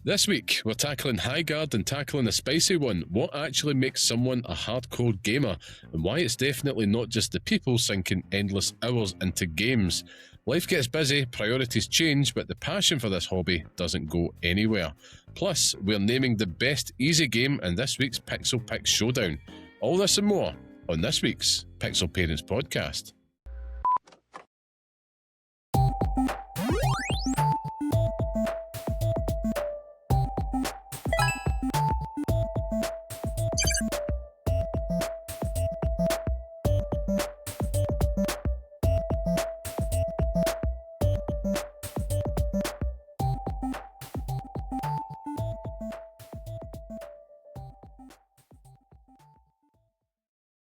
This week, we're tackling Highguard and tackling a spicy one. What actually makes someone a hardcore gamer, and why it's definitely not just the people sinking endless hours into games. Life gets busy, priorities change, but the passion for this hobby doesn't go anywhere. Plus, we're naming the best easy game in this week's Pixel Picks Showdown. All this and more on this week's Pixel Parents Podcast.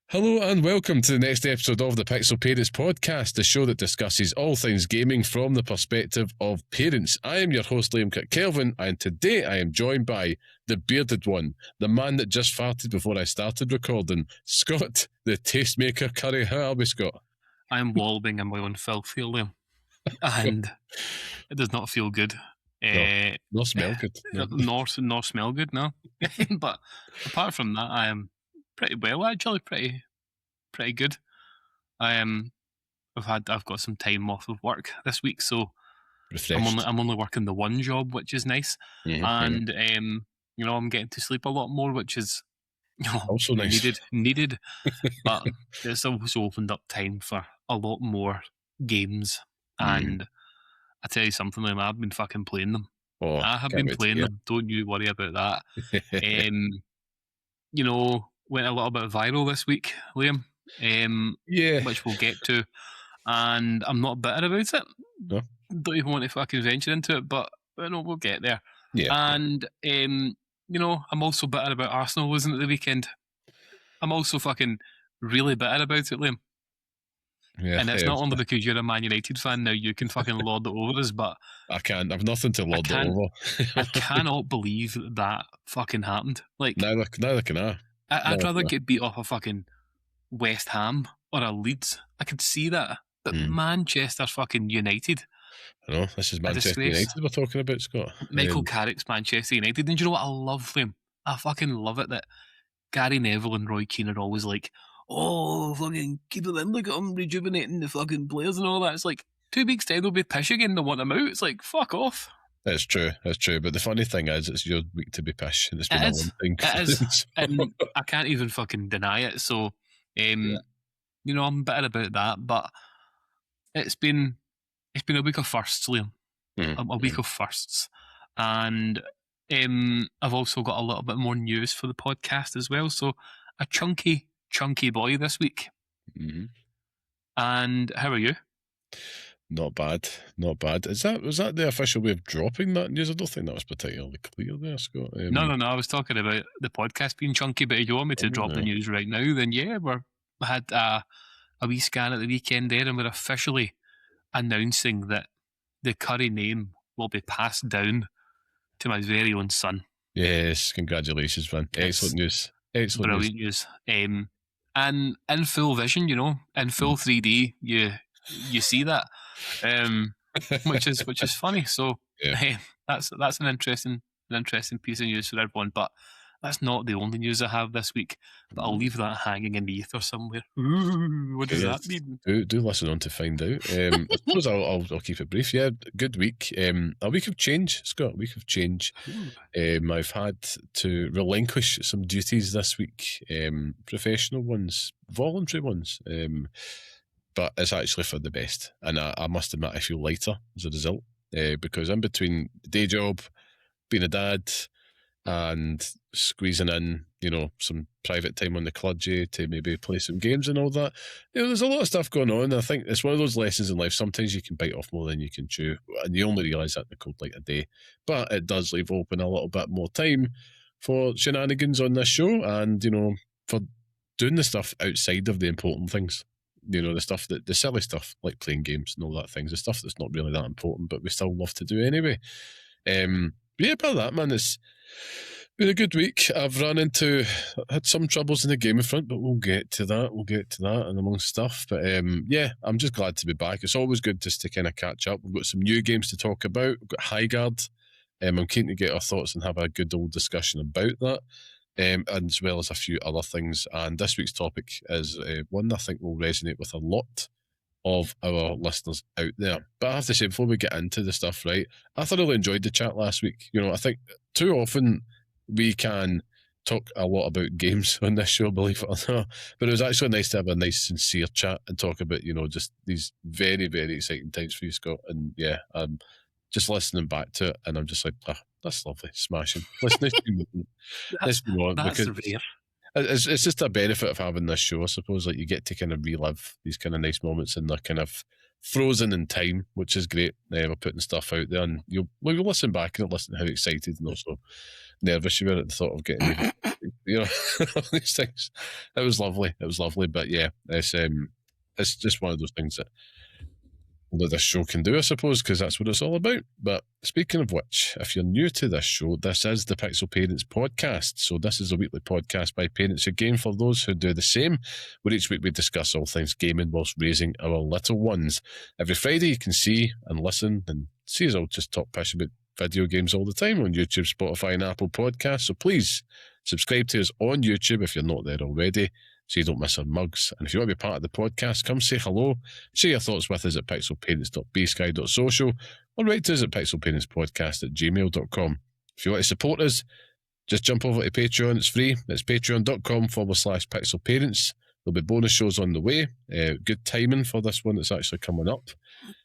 Hello and welcome to the next episode of the Pixel Parents Podcast, the show that discusses all things gaming from the perspective of parents. I am your host, Liam Kirk-Kelvin, and today I am joined by the bearded one, the man that just farted before I started recording, Scott, the tastemaker Curry. How are we, Scott? I am wallowing in my own filth here, Liam, and it does not feel good. Nor smell good. Nor smell good, no. But apart from that, I am pretty well, actually, pretty good. I've got some time off of work this week, so I'm only working the one job, which is nice. And I'm getting to sleep a lot more, which is also nice. Needed. But it's also opened up time for a lot more games. And I tell you something, Liam, I've been fucking playing them. I have been playing them. Don't you worry about that. Went a little bit viral this week, Liam. Which we'll get to. And I'm not bitter about it. No. Don't even want to fucking venture into it, but we'll get there. Yeah. And I'm also bitter about Arsenal losing at the weekend. I'm also fucking really bitter about it, Liam. Yeah, and it's not only because you're a Man United fan now you can fucking lord it over us, but I can't. I've nothing to lord it over. I cannot believe that fucking happened. Like neither can I. I'd rather get beat off a fucking West Ham or a Leeds. I could see that. But Manchester fucking United. I know, this is Manchester United we're talking about, Scott. Michael Carrick's Manchester United. And you know what I love, Liam? I fucking love it that Gary Neville and Roy Keane are always like, oh, fucking keep it in, look at them rejuvenating the fucking players and all that. It's like 2 weeks' time they'll be pish again, they'll want them out. It's like, fuck off. That's true. But the funny thing is, it's your week to be pish. And it's been a long thing. It is. And I can't even fucking deny it. So, I'm bitter about that. But it's been a week of firsts, Liam. A week of firsts. And I've also got a little bit more news for the podcast as well. So, a chunky boy this week. And how are you? Not bad. Was that the official way of dropping that news? I don't think that was particularly clear there, Scott. No. I was talking about the podcast being chunky, but if you want me to drop the news right now, then yeah, we had a wee scan at the weekend there, and we're officially announcing that the Curry name will be passed down to my very own son. Yes, congratulations, man. Excellent news. Brilliant news. And in full vision, in full 3D, you see that, which is funny. So that's an interesting piece of news for everyone. But that's not the only news I have this week. But I'll leave that hanging in the ether somewhere. Ooh, what does that mean? Do listen on to find out. I suppose I'll keep it brief. Yeah, good week. A week of change, Scott. A week of change. I've had to relinquish some duties this week. Professional ones, voluntary ones. But it's actually for the best. And I must admit, I feel lighter as a result. Because in between day job, being a dad, and squeezing in, some private time on the clergy to maybe play some games and all that, there's a lot of stuff going on. I think it's one of those lessons in life. Sometimes you can bite off more than you can chew, and you only realise that in the cold light of day. But it does leave open a little bit more time for shenanigans on this show, and for doing the stuff outside of the important things. The stuff the silly stuff like playing games and all that things, the stuff that's not really that important, but we still love to do anyway. Apart from that, man, it's been a good week. I've had some troubles in the gaming front, but we'll get to that and amongst stuff. But I'm just glad to be back. It's always good just to kind of catch up. We've got some new games to talk about. We've got Highguard I'm keen to get our thoughts and have a good old discussion about that, and as well as a few other things. And this week's topic is one I think will resonate with a lot of our listeners out there. But I have to say, before we get into the stuff, right, I thoroughly enjoyed the chat last week. You know, I think too often we can talk a lot about games on this show, believe it or not, but it was actually nice to have a nice sincere chat and talk about, you know, just these very, very exciting times for you, Scott. And yeah, just listening back to it, and I'm just like, that's lovely, smashing. Let's move on, because rare. It's just a benefit of having this show, I suppose. Like, you get to kind of relive these kind of nice moments, and they're kind of frozen in time, which is great. We're putting stuff out there, and you'll listen back and listen to how excited and also nervous you were at the thought of getting, you know, these things. It was lovely. But yeah, it's just one of those things that this show can do, I suppose, because that's what it's all about. But speaking of which, if you're new to this show, this is the Pixel Parents podcast. So this is a weekly podcast by parents again for those who do the same, where each week we discuss all things gaming whilst raising our little ones. Every Friday you can see and listen and see us all just talk pish about video games all the time on YouTube, Spotify and Apple Podcasts. So please subscribe to us on YouTube if you're not there already, so you don't miss our mugs. And if you want to be part of the podcast, come say hello, share your thoughts with us at pixelparents.bsky.social, or write to us at pixelparentspodcast@gmail.com. If you want to support us, just jump over to Patreon. It's free. It's patreon.com/pixelparents. There'll be bonus shows on the way. Good timing for this one that's actually coming up.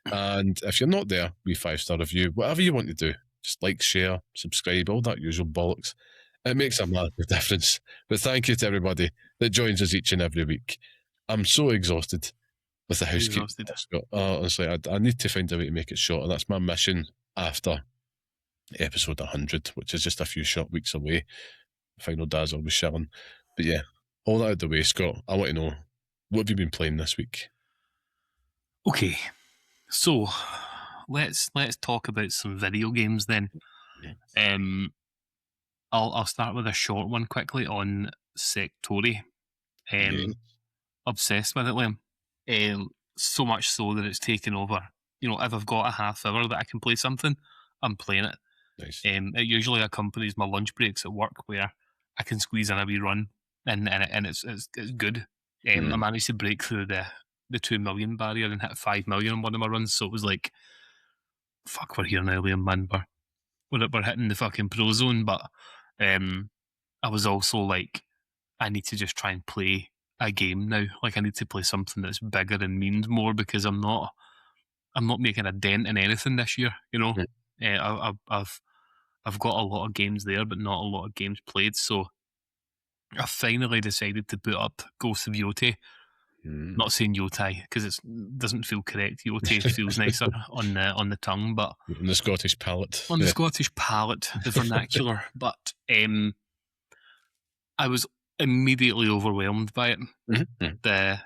And if you're not there, we 5-star review, whatever you want to do. Just like, share, subscribe, all that usual bollocks. It makes a massive difference. But thank you to everybody that joins us each and every week. I'm so exhausted with the housekeeping. Honestly, I need to find a way to make it shorter. That's my mission after episode 100, which is just a few short weeks away. Final Daz will be shilling. But yeah, all that out of the way, Scott, I want to know, what have you been playing this week? Okay, so let's talk about some video games then. I'll start with a short one quickly on Sectori. Obsessed with it, Liam. So much so that it's taken over. You know, if I've got a half hour that I can play something, I'm playing it. Nice. It usually accompanies my lunch breaks at work, where I can squeeze in a wee run, and it's good. I managed to break through the 2 million barrier and hit 5 million on one of my runs. So it was like, fuck, we're here now, Liam, man. We're hitting the fucking pro zone. But I was also like, I need to just try and play a game now. Like, I need to play something that's bigger and means more, because I'm not making a dent in anything this year. You know, I've got a lot of games there, but not a lot of games played. So I finally decided to boot up Ghost of Yotei. Not saying Yotai because it doesn't feel correct. Yotei feels nicer on the tongue, but on the Scottish palate. The Scottish palate, the vernacular. But I was immediately overwhelmed by it. The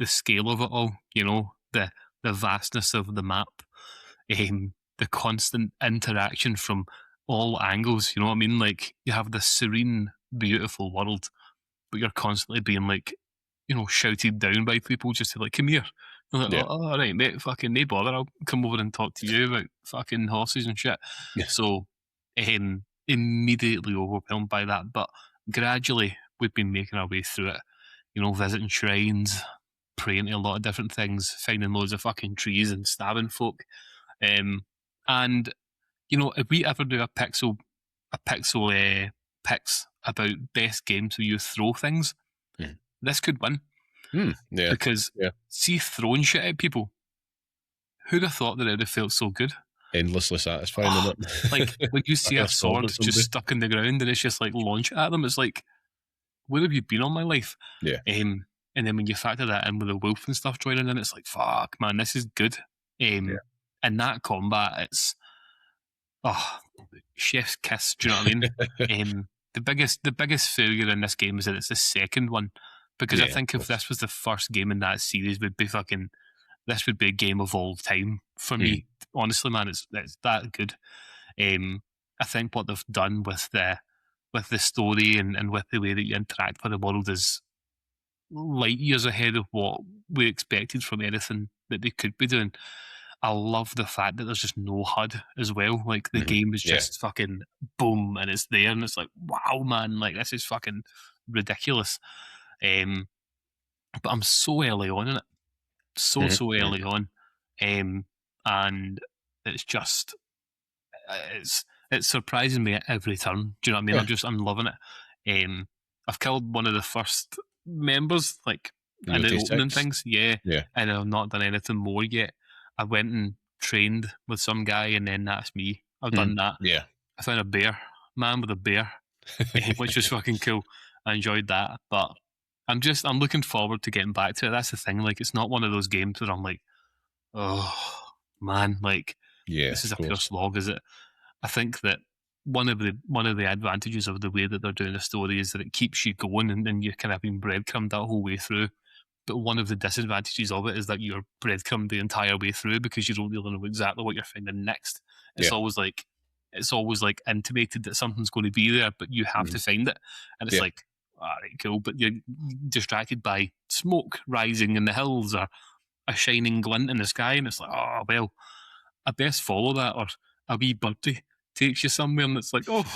scale of it all, you know, the vastness of the map, the constant interaction from all angles. You know what I mean? Like, you have this serene, beautiful world, but you're constantly being like, you know, shouted down by people just to like, come here. I'm like, oh, all right, mate, fucking no bother. I'll come over and talk to you about fucking horses and shit. Yeah. So, immediately overwhelmed by that. But gradually, we've been making our way through it. You know, visiting shrines, praying to a lot of different things, finding loads of fucking trees and stabbing folk. And, you know, if we ever do a pixel picks about best games where you throw things, this could win. Because see, throwing shit at people, who'd have thought that it would have felt so good? Endlessly satisfying, isn't it? Like, when you see a sword just stuck in the ground and it's just like, launch it at them, it's like, where have you been all my life? Yeah. And then when you factor that in with the wolf and stuff joining in, it's like, fuck, man, this is good. And that combat, it's chef's kiss. Do you know what I mean? The biggest failure in this game is that it's the second one. Because I think if this was the first game in that series, this would be a game of all time for me. Honestly, man, it's that good. I think what they've done with the story and with the way that you interact with the world is light years ahead of what we expected from anything that they could be doing. I love the fact that there's just no HUD as well. Like the game is just fucking boom, and it's there, and it's like, wow, man, like this is fucking ridiculous. But I'm so early on in it, so early on, and it's just it's surprising me at every turn. Do you know what I mean? I'm loving it. I've killed one of the first members, like in the opening things, and I've not done anything more yet. I went and trained with some guy, and then that's me. I've done that. Yeah, I found a bear man with a bear, which was fucking cool. I enjoyed that, but I'm looking forward to getting back to it. That's the thing. Like, it's not one of those games where I'm like, oh man, like this is a pure slog, is it? I think that one of the advantages of the way that they're doing the story is that it keeps you going, and you're kind of being breadcrumbed that whole way through. But one of the disadvantages of it is that you're breadcrumbed the entire way through because you don't really know exactly what you're finding next. It's always like intimated that something's going to be there, but you have to find it, and it's like, all right, cool, but you're distracted by smoke rising in the hills or a shining glint in the sky, and it's like, oh well, I best follow that, or a wee birdie takes you somewhere, and it's like, oh,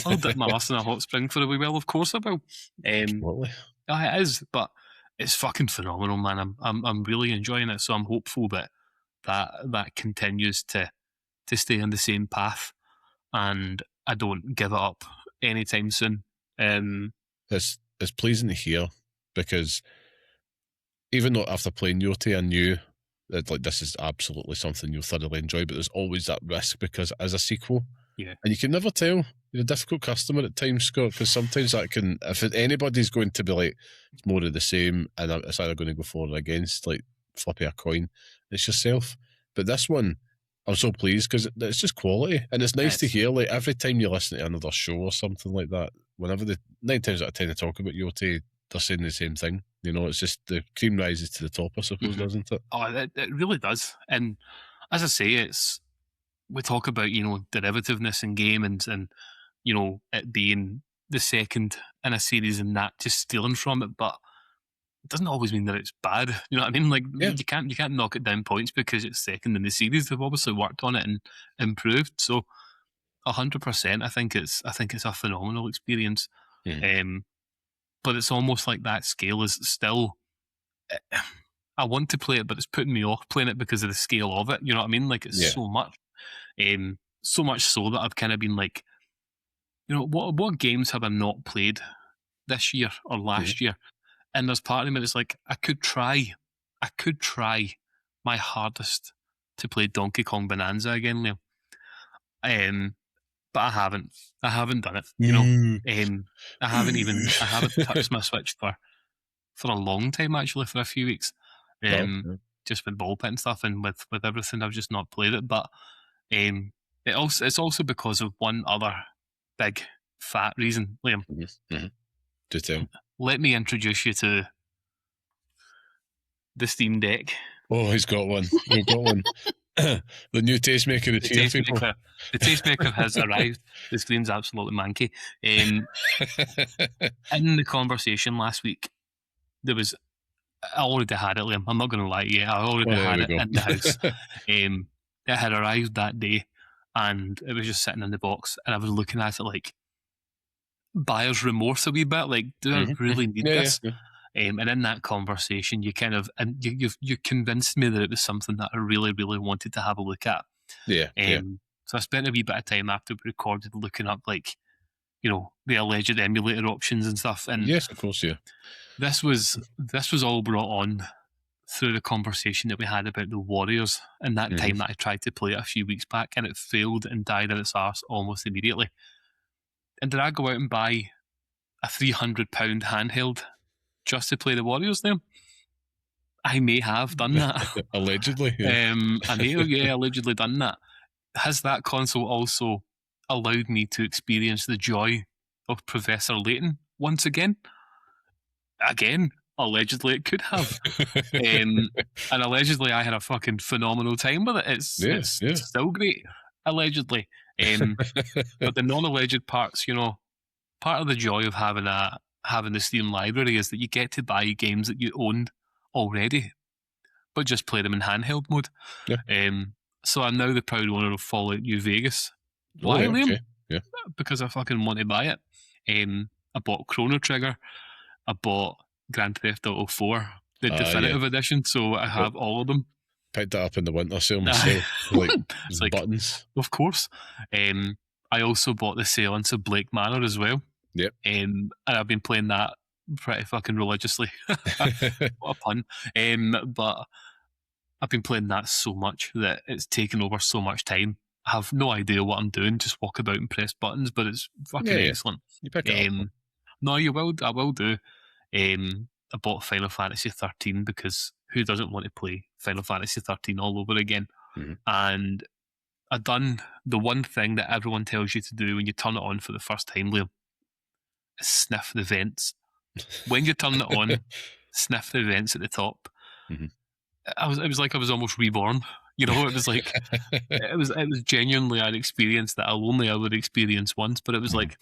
I'll dip my ass in a hot spring for a wee while. Of course I will. Absolutely. It is, but it's fucking phenomenal, man. I'm really enjoying it, so I'm hopeful that continues to stay on the same path, and I don't give it up anytime soon. It's pleasing to hear, because even though after playing Yoti, I knew that like this is absolutely something you'll thoroughly enjoy, but there's always that risk because as a sequel, and you can never tell. You're a difficult customer at times, Scott, because sometimes that can, if anybody's going to be like, it's more of the same, and it's either going to go for or against, like flipping a coin, it's yourself. But this one, I'm so pleased because it's just quality, and it's nice to hear. Like every time you listen to another show or something like that, whenever 9 times out of 10 they talk about Yoti, they're saying the same thing. You know, it's just the cream rises to the top, I suppose, doesn't it? Oh, it really does. And as I say, we talk about, you know, derivativeness in gaming and you know, it being the second in a series and that just stealing from it, but it doesn't always mean that it's bad. You know what I mean? Like you can't knock it down points because it's second in the series. They've obviously worked on it and improved. So 100%, I think it's a phenomenal experience. But it's almost like that scale is still. I want to play it, but it's putting me off playing it because of the scale of it. You know what I mean? Like it's so much, so much so that I've kind of been like, you know, what games have I not played this year or last year? And there's part of me that's like, I could try my hardest to play Donkey Kong Bonanza again, Liam. But I haven't done it. You know, I haven't touched my Switch for a long time, actually, for a few weeks. Just with ball pit and stuff, and with everything, I've just not played it. But it's also because of one other big fat reason, Liam. Do tell. Let me introduce you to the Steam Deck. Oh, he's got one. We've got one. The new tastemaker is here, people. The tastemaker has arrived. The screen's absolutely manky. In the conversation last week, there was. I already had it, Liam. I'm not going to lie to you. I already had it in the house. It had arrived that day, and it was just sitting in the box. And I was looking at it like buyer's remorse a wee bit. Like, do I really need this? And in that conversation, you kind of you convinced me that it was something that I really, really wanted to have a look at. So I spent a wee bit of time after we recorded looking up, like, you know, the alleged emulator options and stuff. And yes, of course, This was all brought on through the conversation that we had about the Warriors and that time that I tried to play it a few weeks back, and it failed and died in its arse almost immediately. And did I go out and buy a £300 handheld just to play the Warriors there? I may have done that. Allegedly. I may have, allegedly done that. Has that console also allowed me to experience the joy of Professor Layton once again? Again, allegedly it could have. And allegedly I had a fucking phenomenal time with it. It's still great, allegedly. But the non-alleged parts, you know, part of the joy of having the Steam library is that you get to buy games that you owned already. but just play them in handheld mode. Yeah. So I'm now the proud owner of Fallout New Vegas. Why, Liam? Okay. Yeah. Because I fucking want to buy it. I bought Chrono Trigger. I bought Grand Theft Auto 4, the definitive edition, so I have all of them. Picked that up in the winter sale myself. Like, it's like buttons. Of course. I also bought the Seance of Blake Manor as well. Yep. And I've been playing that pretty fucking religiously. What a pun. But I've been playing that so much that it's taken over so much time. I have no idea what I'm doing, just walk about and press buttons, but it's fucking excellent. You pick it up. No, I will do. I bought Final Fantasy 13 because who doesn't want to play Final Fantasy 13 all over again? Mm-hmm. And I've done the one thing that everyone tells you to do when you turn it on for the first time, Liam, is sniff the vents. When you turn it on, sniff the vents at the top. Mm-hmm. It was like I was almost reborn. You know, it was like it was genuinely an experience that I'll only ever experience once, but it was like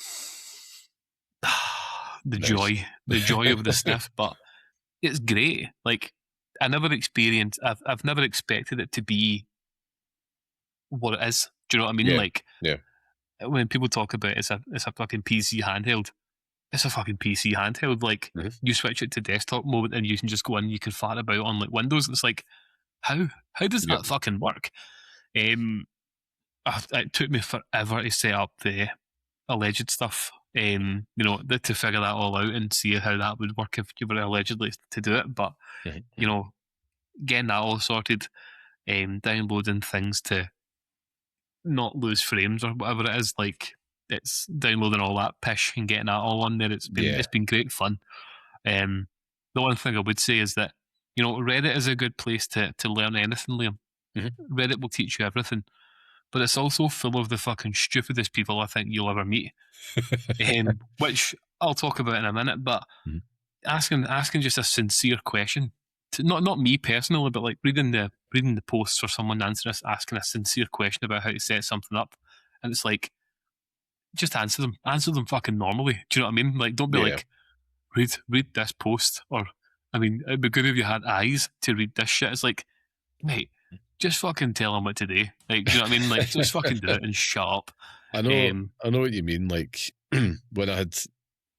the joy of the sniff. But it's great. Like I've never expected it to be what it is. Do you know what I mean? Like when people talk about it's a fucking PC handheld. It's a fucking PC handheld. Like you switch it to desktop mode and you can just go in. You can fart about on like Windows. And it's like, how does that fucking work? It took me forever to set up the alleged stuff. You know, to figure that all out and see how that would work if you were allegedly to do it. But you know, getting that all sorted, downloading things to not lose frames or whatever it is, like. It's downloading all that pish and getting that all on there. It's been great fun. The one thing I would say is that, you know, Reddit is a good place to learn anything, Liam. Mm-hmm. Reddit will teach you everything, but it's also full of the fucking stupidest people I think you'll ever meet. Which I'll talk about in a minute. But asking just a sincere question, to, not me personally, but like reading the posts or someone asking a sincere question about how to set something up, and it's like. Just answer them fucking normally. Do you know what I mean? Like, don't be like, read this post, or, I mean, it'd be good if you had eyes to read this shit. It's like, mate, just fucking tell them what to do. Like, do you know what I mean? Like, just fucking do it and shut up. I know what you mean. Like, when I had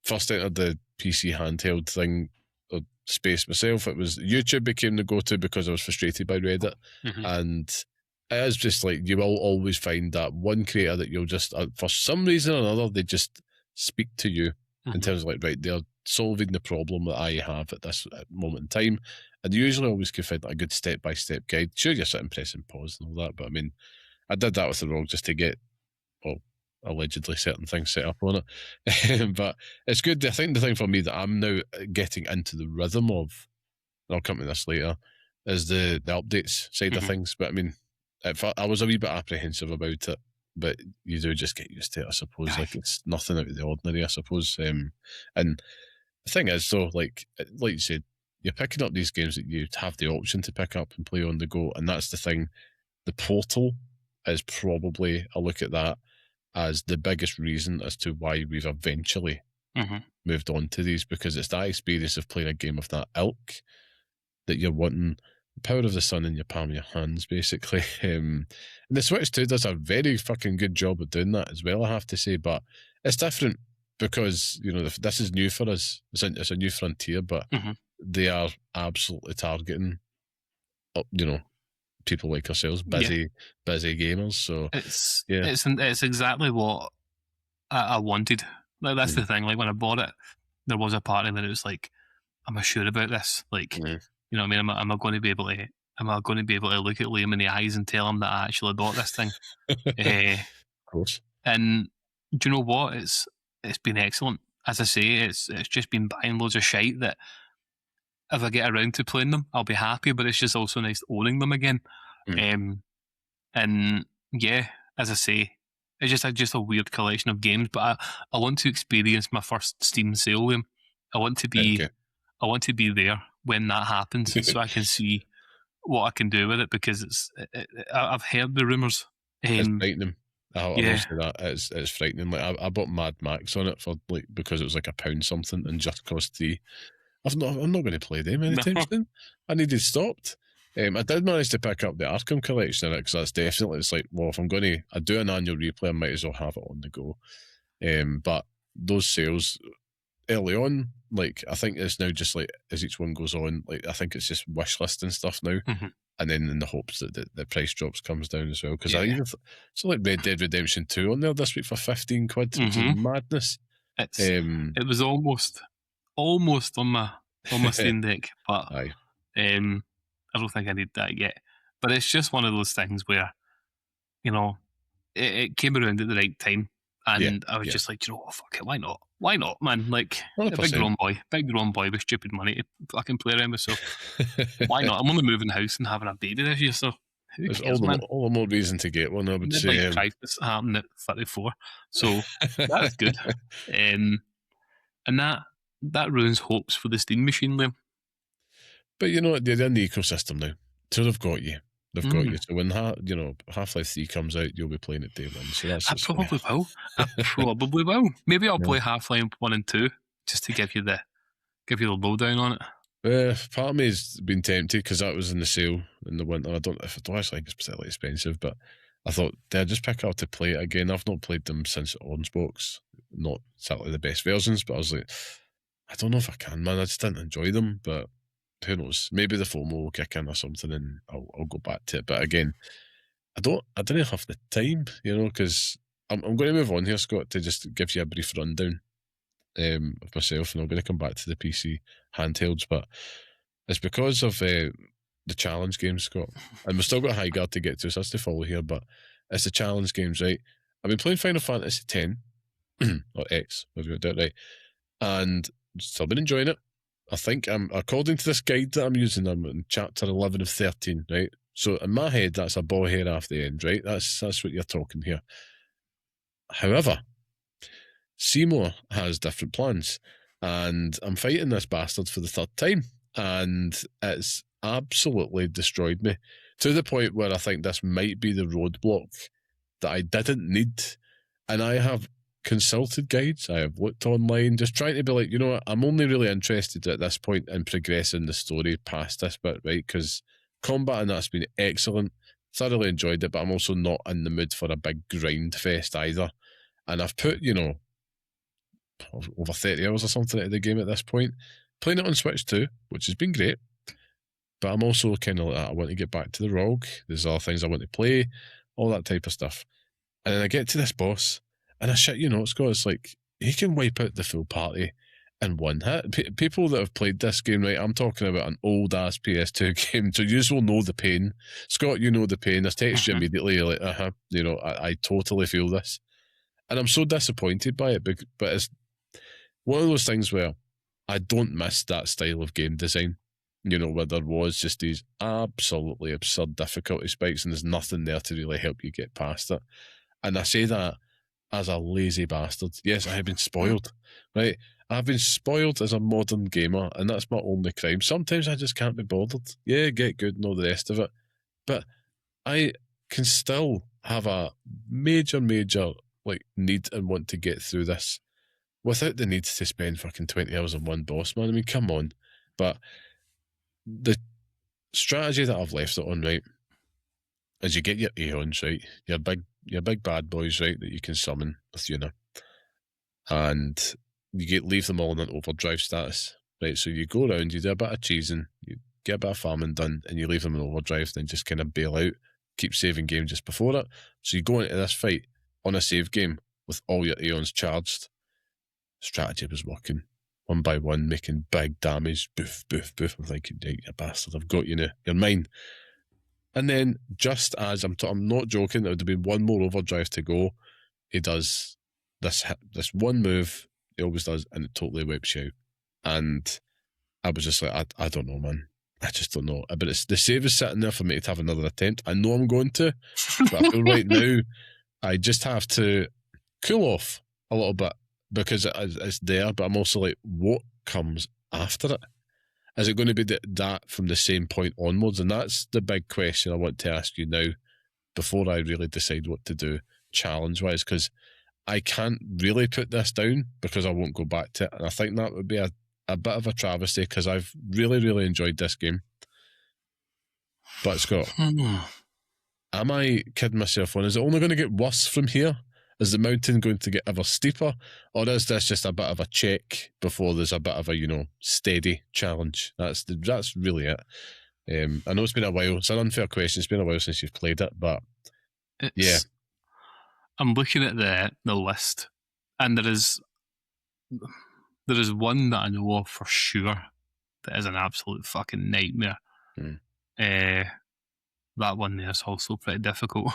first entered the PC handheld thing, or space myself, it was YouTube became the go-to because I was frustrated by Reddit. Mm-hmm. And it is just like, you will always find that one creator that you'll just, for some reason or another, they just speak to you in terms of like, right, they're solving the problem that I have at this moment in time. And you usually always can find a good step-by-step guide. Sure, you're sitting pressing pause and all that, but I mean, I did that with the ROG just to get, well, allegedly certain things set up on it. But it's good. I think the thing for me that I'm now getting into the rhythm of, and I'll come to this later, is the updates side of things. But I mean, I was a wee bit apprehensive about it, but you do just get used to it, I suppose. Like, it's nothing out of the ordinary, I suppose. And the thing is, though, like you said, you're picking up these games that you have the option to pick up and play on the go, and that's the thing. The Portal is probably, I look at that as the biggest reason as to why we've eventually moved on to these, because it's that experience of playing a game of that ilk that you're wanting. Power of the sun in your palm of your hands, basically. And the Switch 2 does a very fucking good job of doing that as well, I have to say. But it's different because, you know, this is new for us. It's a new frontier, but they are absolutely targeting, you know, people like ourselves, busy gamers. So it's exactly what I wanted. Like, that's the thing. Like, when I bought it, there was a part of it that was like, am I sure about this? Like. You know what I mean? Am I going to be able to look at Liam in the eyes and tell him that I actually bought this thing? Of course. And do you know what? It's been excellent. As I say, it's just been buying loads of shite that if I get around to playing them, I'll be happy. But it's just also nice owning them again. And yeah, as I say, it's just a weird collection of games. But I want to experience my first Steam sale, Liam. I want to be there when that happens, so I can see what I can do with it, because I've heard the rumours. It's frightening. I will say that it's frightening. Like, I bought Mad Max on it for, like, because it was like £1 something and just cost $3. I'm not going to play them anytime soon. I needed stopped. I did manage to pick up the Arkham collection in it because that's definitely, it's like, well, if I'm going to do an annual replay, I might as well have it on the go. But those sales early on, like, I think it's now just like as each one goes on, like, I think it's just wish list and stuff now. And then in the hopes that the price drops comes down as well. Because I even so like Red Dead Redemption 2 on there this week for 15 quid, which is madness. It was almost on my Steam Deck, but I don't think I need that yet. But it's just one of those things where, you know, it came around at the right time, and I was just like, you know, fuck it, why not? Why not, man? Like, 100%. a big grown boy with stupid money to fucking play around with, so why not? I'm only moving house and having a baby this year, so who cares, man? All the more reason to get one, I would say. Crisis happened at 34, so that's good. And that ruins hopes for the Steam machine, Liam. But you know what? They're in the ecosystem now, so they've got you. They've got you. So when Half-Life 3 comes out, you'll be playing it day one. So that's I probably will. Maybe I'll play Half-Life 1 and 2 just to give you the lowdown on it. Part of me has been tempted because that was in the sale in the winter. I don't actually think it's particularly expensive, but I thought, did I just pick up to play it again? I've not played them since Orange Box. Not exactly the best versions, but I was like, I don't know if I can, man. I just didn't enjoy them, but who knows? Maybe the FOMO will kick in or something, and I'll go back to it. But again, I didn't have the time, because I'm going to move on here, Scott, to just give you a brief rundown of myself, and I'm going to come back to the PC handhelds. But it's because of the challenge games, Scott, and we've still got Highguard to get to, so that's to follow here. But it's the challenge games, right? I've been playing Final Fantasy X or X, if you got that right, and still been enjoying it. I think according to this guide that I'm using, I'm in chapter 11 of 13, right? So in my head, that's a ball hair off the end, right? That's what you're talking here. However, Seymour has different plans, and I'm fighting this bastard for the third time, and it's absolutely destroyed me to the point where I think this might be the roadblock that I didn't need. And I have consulted guides, I have looked online, just trying to be like, you know what, I'm only really interested at this point in progressing the story past this bit, right? Because combat and that's been excellent, thoroughly enjoyed it, but I'm also not in the mood for a big grind fest either. And I've put, over 30 hours or something into the game at this point, playing it on Switch too, which has been great. But I'm also kind of like that. I want to get back to the ROG. There's other things I want to play, all that type of stuff. And then I get to this boss, and I shit, Scott, it's like, he can wipe out the full party in one hit. People that have played this game, right, I'm talking about an old-ass PS2 game, so you will know the pain. Scott, you know the pain. I text you immediately, you're like, I totally feel this. And I'm so disappointed by it, but it's one of those things where I don't miss that style of game design, where there was just these absolutely absurd difficulty spikes and there's nothing there to really help you get past it. And I say that as a lazy bastard. Yes, I have been spoiled, right? I've been spoiled as a modern gamer, and that's my only crime. Sometimes I just can't be bothered. Yeah, get good and all the rest of it. But I can still have a major, need and want to get through this without the need to spend fucking 20 hours on one boss, man. I mean, come on. But the strategy that I've left it on, right, is you get your Aeons, right? Your big bad boys, right, that you can summon with Yuna. And you leave them all in an overdrive status, right? So you go around, you do a bit of cheesing, you get a bit of farming done, and you leave them in overdrive, then just kind of bail out, keep saving game just before it. So you go into this fight on a save game with all your Aeons charged. Strategy was working. One by one, making big damage. Boof, boof, boof. I'm thinking, you bastard, I've got you now. You're mine. And then, just as I'm not joking, there would have been one more overdrive to go. He does this one move, he always does, and it totally wipes you out. And I was just like, I don't know, man. I just don't know. But the save is sitting there for me to have another attempt. I know I'm going to, but I feel right now I just have to cool off a little bit because it's there. But I'm also like, what comes after it? Is it going to be that from the same point onwards? And that's the big question I want to ask you now before I really decide what to do challenge-wise, because I can't really put this down because I won't go back to it. And I think that would be a bit of a travesty because I've really, really enjoyed this game. But Scott, am I kidding myself on? Is it only going to get worse from here? Is the mountain going to get ever steeper? Or is this just a bit of a check before there's a bit of a, steady challenge? That's really it. I know it's been a while. It's an unfair question. It's been a while since you've played it, but I'm looking at the list, and there is one that I know of for sure that is an absolute fucking nightmare. That one there is also pretty difficult.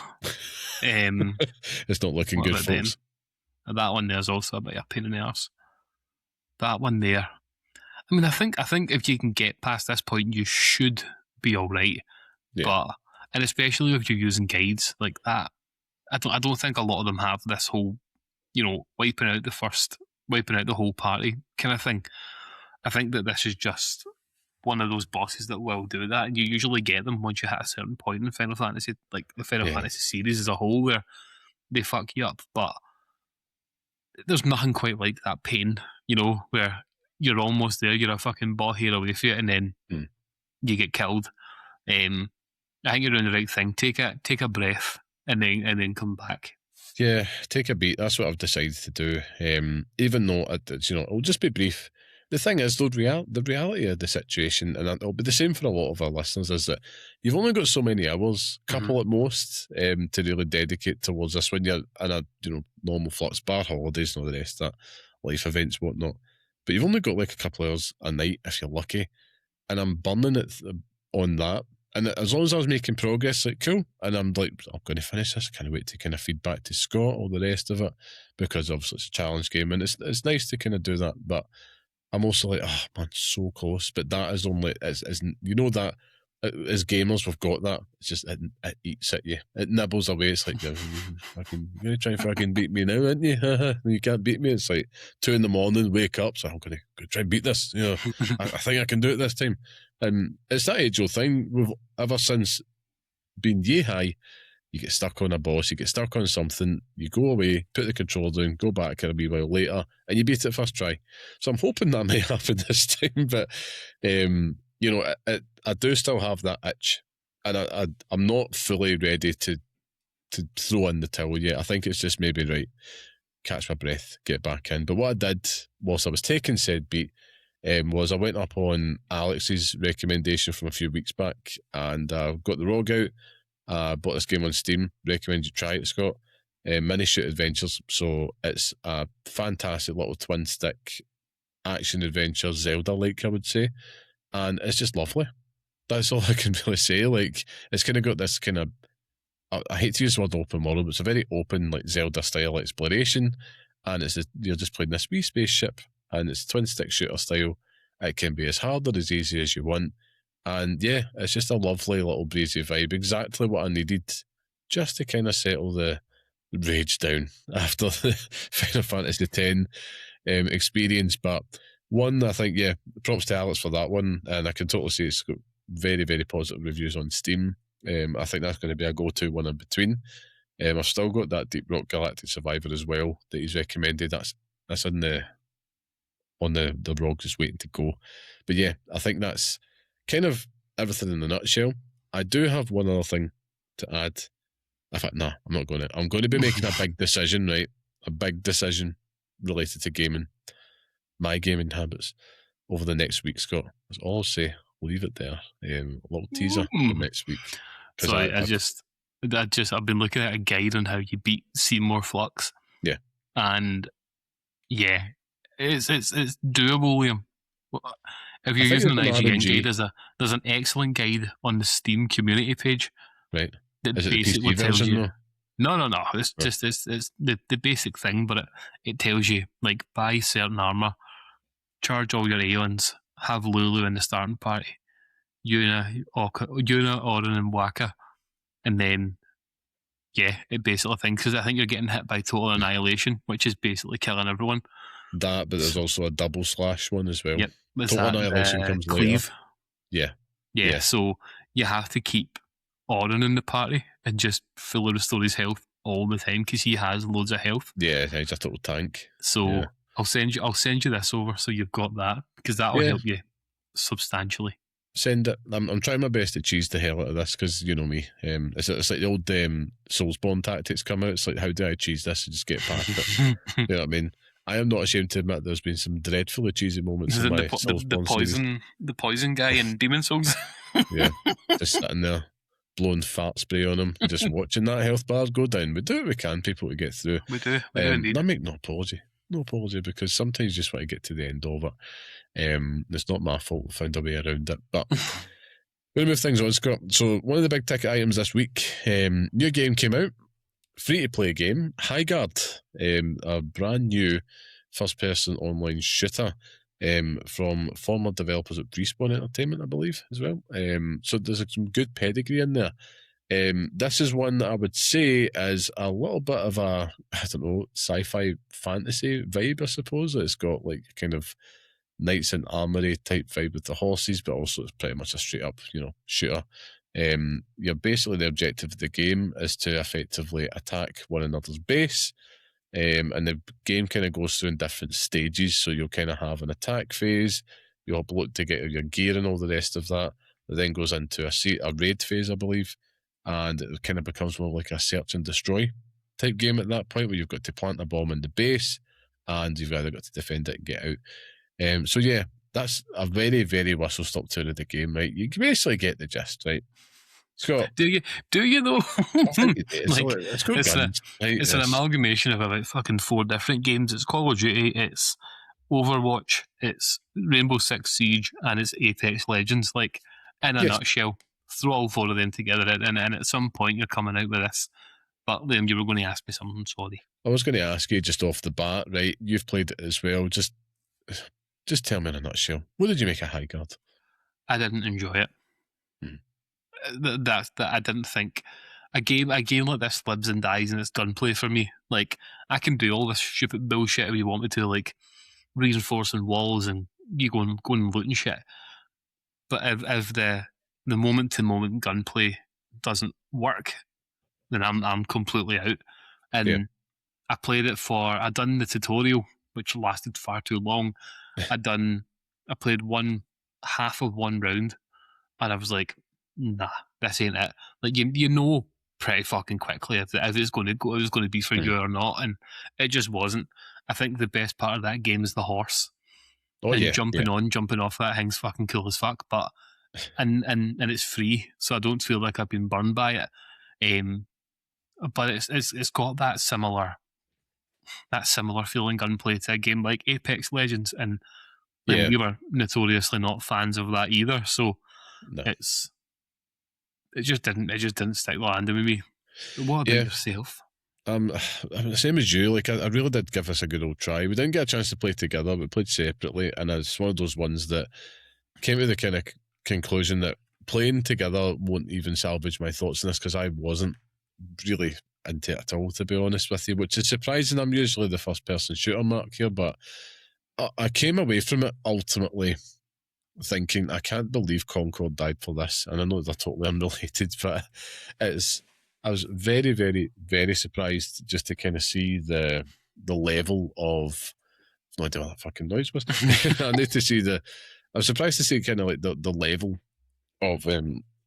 It's not looking good, folks. That one there is also a bit of a pain in the arse. That one there. I mean, I think if you can get past this point, you should be all right. Yeah. And especially if you're using guides like that, I don't think a lot of them have this whole, wiping out the whole party kind of thing. I think that this is just one of those bosses that will do that, and you usually get them once you hit a certain point in Final Fantasy, like the Final Fantasy series as a whole, where they fuck you up. But there's nothing quite like that pain, where you're almost there, you're a fucking ball hair away from it, and then you get killed. I think you're doing the right thing. Take a breath, and then come back. Yeah, take a beat. That's what I've decided to do. Even though it'll just be brief. The thing is, though, the reality of the situation, and it'll be the same for a lot of our listeners, is that you've only got so many hours, couple at most, to really dedicate towards this when you're in a normal flux, bar holidays and all the rest of that, life events, whatnot. But you've only got like a couple of hours a night if you're lucky, and I'm burning it on that. And as long as I was making progress, like, cool. And I'm like, I'm going to finish this. Can't wait to kind of feed back to Scott, all the rest of it, because obviously it's a challenge game, and it's nice to kind of do that. But I'm also like, oh man, so close. But that is only, that as gamers, we've got that. It's just, it eats at you. It nibbles away. It's like, you're going to try and fucking beat me now, aren't you? You can't beat me. It's like 2 a.m, wake up. So I'm going to try and beat this. I think I can do it this time. And it's that age-old thing. We've ever since been yay high. You get stuck on a boss, you get stuck on something, you go away, put the controller down, go back a wee while later, and you beat it first try. So I'm hoping that might happen this time, but I do still have that itch, and I'm not fully ready to throw in the towel yet. I think it's just maybe right, catch my breath, get back in. But what I did whilst I was taking said beat was I went up on Alex's recommendation from a few weeks back, and got the ROG out. Bought this game on Steam. Recommend you try it, Scott. Mini Shoot Adventures. So it's a fantastic little twin stick action adventure, Zelda-like, I would say, and it's just lovely. That's all I can really say. Like, it's kind of got this kind of, I hate to use the word open world, but it's a very open, like Zelda style exploration, and you're just playing this wee spaceship, and it's twin stick shooter style. It can be as hard or as easy as you want. And yeah, it's just a lovely little breezy vibe. Exactly what I needed just to kind of settle the rage down after the Final Fantasy X experience. But one, I think, props to Alex for that one. And I can totally see it's got very, very positive reviews on Steam. I think that's going to be a go-to one in between. I've still got that Deep Rock Galactic Survivor as well that he's recommended. That's on the ROG, just waiting to go. But yeah, I think that's kind of everything in a nutshell. I do have one other thing to add. In fact, I'm not going to. I'm going to be making a big decision, right? A big decision related to gaming, my gaming habits, over the next week, Scott. That's all I'll say. We'll leave it there. A little teaser for next week. So I've been looking at a guide on how you beat Seymour Flux. Yeah. And yeah, it's doable, Liam. If you're using an IGN guide, there's an excellent guide on the Steam community page. Right. That is it basically the PC tells version, you. though? No. It's just it's the basic thing, but it tells you, like, buy certain armor, charge all your aliens, have Lulu in the starting party, Yuna, Orin, and Waka, and then it basically thinks, because I think you're getting hit by total annihilation, which is basically killing everyone. That, but there's also a double slash one as well. Yep. Total annihilation comes Cleave. Later. Yeah. So you have to keep Orin in the party and just fully restore his health all the time, because he has loads of health. Yeah, he's a total tank. So I'll send you this over so you've got that, because that'll help you substantially. send it. I'm trying my best to cheese the hell out of this because you know me. It's like the old Soulsborne tactics come out. It's like, how do I cheese this and just get past it? You know what I mean? I am not ashamed to admit there's been some dreadfully cheesy moments in my Soulsborne series. The poison guy in Demon Souls. Yeah, just sitting there, blowing fart spray on him, just watching that health bar go down. We do what we can, people, to get through. We do indeed. I make no apology, because sometimes you just want to get to the end of it. It's not my fault we found a way around it, but we're going to move things on, Scott. So one of the big ticket items this week, new game came out, free-to-play game, Highguard, a brand new first-person online shooter from former developers at Respawn Entertainment, I believe, as well. So there's some good pedigree in there. This is one that I would say is a little bit of a, I don't know, sci-fi fantasy vibe, I suppose. It's got like kind of Knights in Armory type vibe with the horses, but also it's pretty much a straight up, shooter. Basically the objective of the game is to effectively attack one another's base. And the game kind of goes through in different stages. So you'll kind of have an attack phase. You'll look to get your gear and all the rest of that. It then goes into a raid phase, I believe. And it kind of becomes more like a search and destroy type game at that point, where you've got to plant a bomb in the base and you've either got to defend it and get out. So yeah, that's a very, very whistle-stop tour of the game, right? You can basically get the gist, right? Scott, do you though? It's an amalgamation of about fucking 4 different games. It's Call of Duty, it's Overwatch, it's Rainbow Six Siege, and it's Apex Legends. Like, in a nutshell, throw all 4 of them together, and at some point you're coming out with this. But Liam, you were going to ask me something. Sorry, I was going to ask you just off the bat, right? You've played it as well. Just tell me in a nutshell, what did you make of Highguard? I didn't enjoy it. That I didn't think a game like this lives and dies in its gunplay for me. Like, I can do all this stupid bullshit if you want me to, like reinforcing walls and you go and looting shit. But if the moment to moment gunplay doesn't work, then I'm completely out. And I played it I done the tutorial, which lasted far too long. I played half of one round, and I was like, nah, this ain't it. Like, you know pretty fucking quickly if it's going to go, it was going to be for you or not, and it just wasn't. I think the best part of that game is the horse. Jumping off that thing's fucking cool as fuck. But and it's free, so I don't feel like I've been burned by it. But it's got that similar feeling gunplay to a game like Apex Legends, and we were notoriously not fans of that either. So it just didn't stick the landing with me. What about yourself? I'm the same as you. Like, I really did give this a good old try. We didn't get a chance to play together. We played separately, and it's one of those ones that came to the kind of conclusion that playing together won't even salvage my thoughts on this, because I wasn't really into it at all, to be honest with you, which is surprising. I'm usually the first person shooter mark here, but I came away from it ultimately thinking, I can't believe Concord died for this. And I know they're totally unrelated, but I was very, very, very surprised just to kind of see the level of, no idea what that fucking noise was. I need to see I was surprised to see kind of like the level of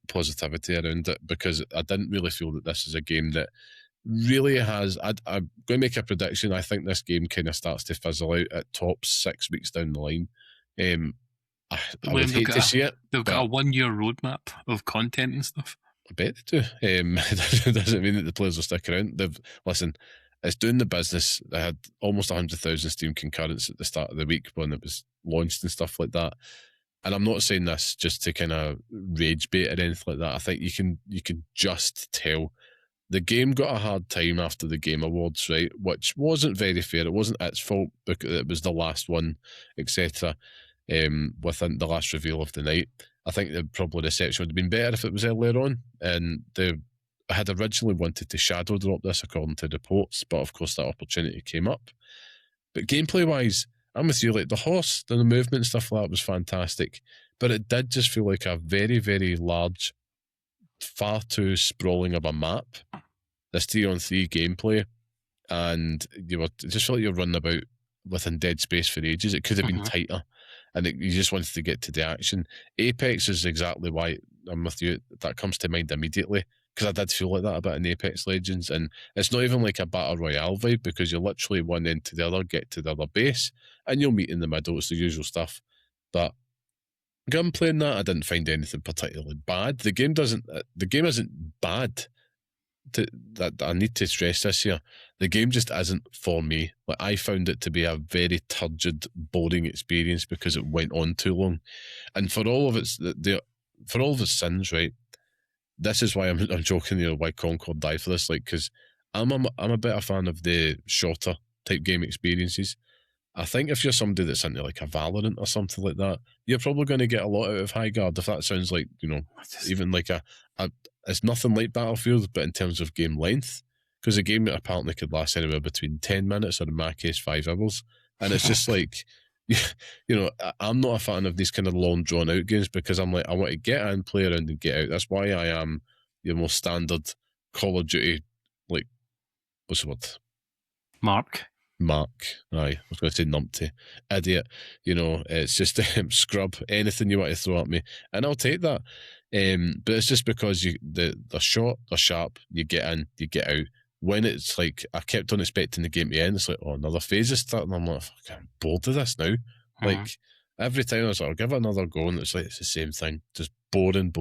positivity around it, because I didn't really feel that this is a game that really has. I'm going to make a prediction. I think this game kind of starts to fizzle out at tops 6 weeks down the line. I would hate to see it. They've got a 1-year roadmap of content and stuff. I bet they do. It doesn't mean that the players will stick around. Listen, it's doing the business. They had almost 100,000 Steam concurrents at the start of the week when it was launched and stuff like that. And I'm not saying this just to kind of rage bait or anything like that. I think you can just tell the game got a hard time after the Game Awards, right? Which wasn't very fair. It wasn't its fault because it was the last one, etc. Within the last reveal of the night. I think probably the reception would have been better if it was earlier on. And they had originally wanted to shadow drop this according to reports, but of course that opportunity came up. But gameplay wise, I'm with you. Like, the horse, the movement and stuff like that was fantastic, but it did just feel like a very, very large, far too sprawling of a map. This 3-on-3 gameplay, and it just felt like you're running about within dead space for ages. It could have been tighter. and you just wanted to get to the action. Apex is exactly why I'm with you. That comes to mind immediately, because I did feel like that a bit in Apex Legends, and it's not even like a battle royale vibe, because you're literally one end to the other, get to the other base, and you'll meet in the middle. It's the usual stuff. But I'm playing that, I didn't find anything particularly bad. The game isn't bad. That I need to stress this here. The game just isn't for me. Like, I found it to be a very turgid, boring experience because it went on too long. And for all of its sins, right? This is why I'm joking, why Concord died for this. Like, because I'm a bit a fan of the shorter type game experiences. I think if you're somebody that's into like a Valorant or something like that, you're probably going to get a lot out of Highguard. If that sounds like, even like it's nothing like Battlefield, but in terms of game length, because a game apparently could last anywhere between 10 minutes or in my case 5 hours, and it's just like, I'm not a fan of these kind of long drawn out games, because I'm like, I want to get in, play around, and get out. That's why I am your most standard Call of Duty, like, what's the word? Mark. Aye, I was going to say numpty. Idiot. It's just scrub, anything you want to throw at me, and I'll take that. But it's just because they're short, they're sharp, you get in, you get out. When it's like, I kept on expecting the game to end, it's like, oh, another phase is starting. I'm like, I'm bored of this now. Like, every time I was like, I'll give it another go, and it's like, it's the same thing. Just boring.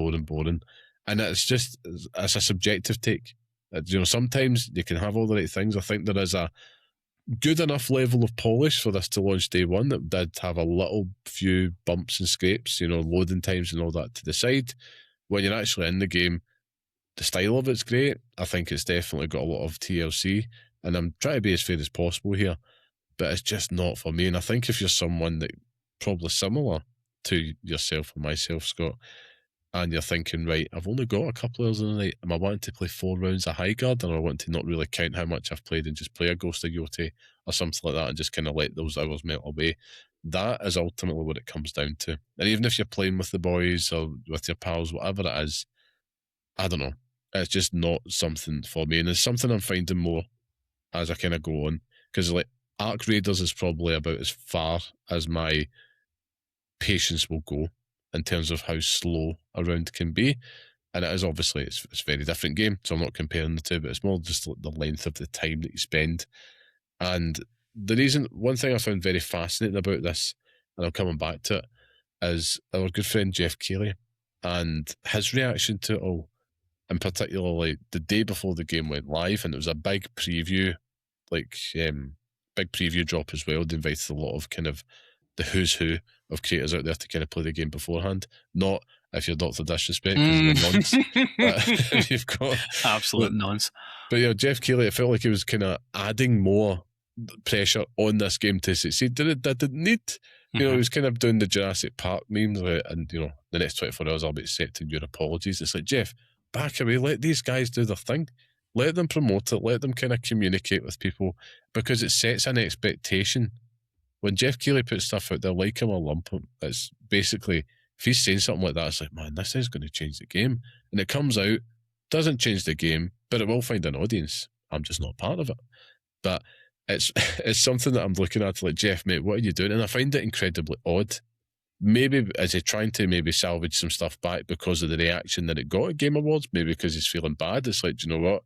And it's a subjective take. Sometimes you can have all the right things. I think there is a good enough level of polish for this to launch day one that did have a few bumps and scrapes, loading times and all that to the side. When you're actually in the game, the style of it's great. I think it's definitely got a lot of TLC, and I'm trying to be as fair as possible here, but it's just not for me. And I think if you're someone that probably similar to yourself or myself, Scott, and you're thinking, right, I've only got a couple of hours in the night, am I wanting to play 4 rounds of Highguard, or I want to not really count how much I've played and just play a Ghost of Yoti or something like that and just kind of let those hours melt away? That is ultimately what it comes down to. And even if you're playing with the boys or with your pals, whatever it is, I don't know, it's just not something for me. And it's something I'm finding more as I kind of go on, because like Arc Raiders is probably about as far as my patience will go in terms of how slow a round can be. And it is obviously, it's a very different game, so I'm not comparing the two, but it's more just the length of the time that you spend. And one thing I found very fascinating about this, and I'm coming back to it, is our good friend Jeff Keighley and his reaction to it all, in particular, like the day before the game went live, and it was a big preview, big preview drop as well. They invited a lot of kind of the who's who of creators out there to kind of play the game beforehand. Not if you're Dr. Disrespect, because you're nonce. But you've got absolute nonce. But Jeff Keighley, it felt like he was kind of adding more pressure on this game to succeed. Did it need? He was kind of doing the Jurassic Park memes, and the next 24 hours I'll be accepting your apologies. It's like, Jeff, back away, let these guys do their thing. Let them promote it, let them kind of communicate with people, because it sets an expectation. When Jeff Keighley puts stuff out there, like him or lump him, it's basically, if he's saying something like that, it's like, man, this is going to change the game. And it comes out, doesn't change the game, but it will find an audience. I'm just not part of it. But it's something that I'm looking at, like, Jeff, mate, what are you doing? And I find it incredibly odd. Maybe is he trying to maybe salvage some stuff back because of the reaction that it got at Game Awards? Maybe because he's feeling bad. It's like, do you know what?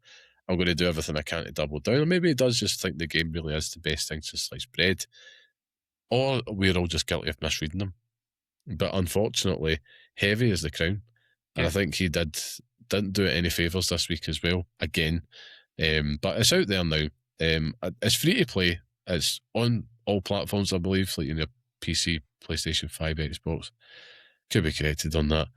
I'm going to do everything I can to double down. Or maybe he does just think the game really is the best thing since sliced bread. Or we're all just guilty of misreading them. But unfortunately, heavy is the crown. And I think he didn't do it any favours this week as well, again. But it's out there now. It's free to play. It's on all platforms, I believe, like in your PC, PlayStation 5, Xbox. Could be corrected on that.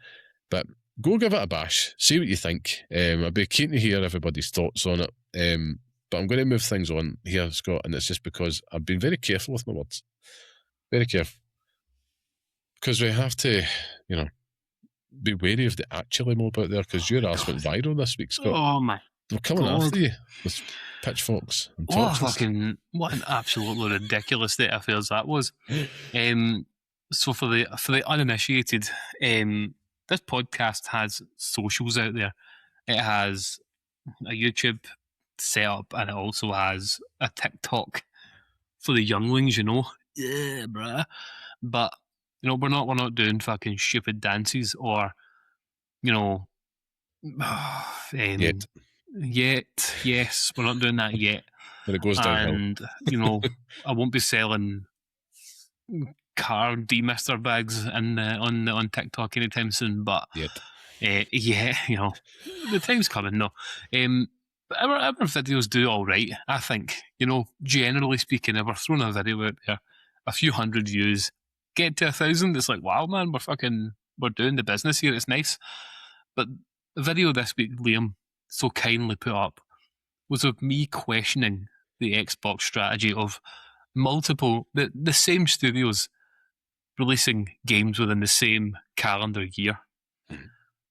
But go give it a bash. See what you think. I'd be keen to hear everybody's thoughts on it. But I'm going to move things on here, Scott, and it's just because I've been very careful with my words. Very careful. Because we have to, be wary of the actually mob out there, because your ass went viral this week, Scott. Oh my They're coming after you with pitchforks and torches. What an absolutely ridiculous state of affairs that was. So for the uninitiated, this podcast has socials out there. It has a YouTube setup, and it also has a TikTok for the younglings, Yeah, bruh. But You know, we're not doing fucking stupid dances or, you know, yet, yes, we're not doing that yet. When it goes downhill. And, you know, I won't be selling car demister bags on TikTok anytime soon, but yeah, you know, the time's coming though. But our videos do all right, I think. You know, generally speaking, if we're throwing a video out there, a few hundred views, get to 1,000, it's like, wow, man, we're doing the business here. It's nice. But the video this week, Liam so kindly put up, was of me questioning the Xbox strategy of multiple, the same studios releasing games within the same calendar year.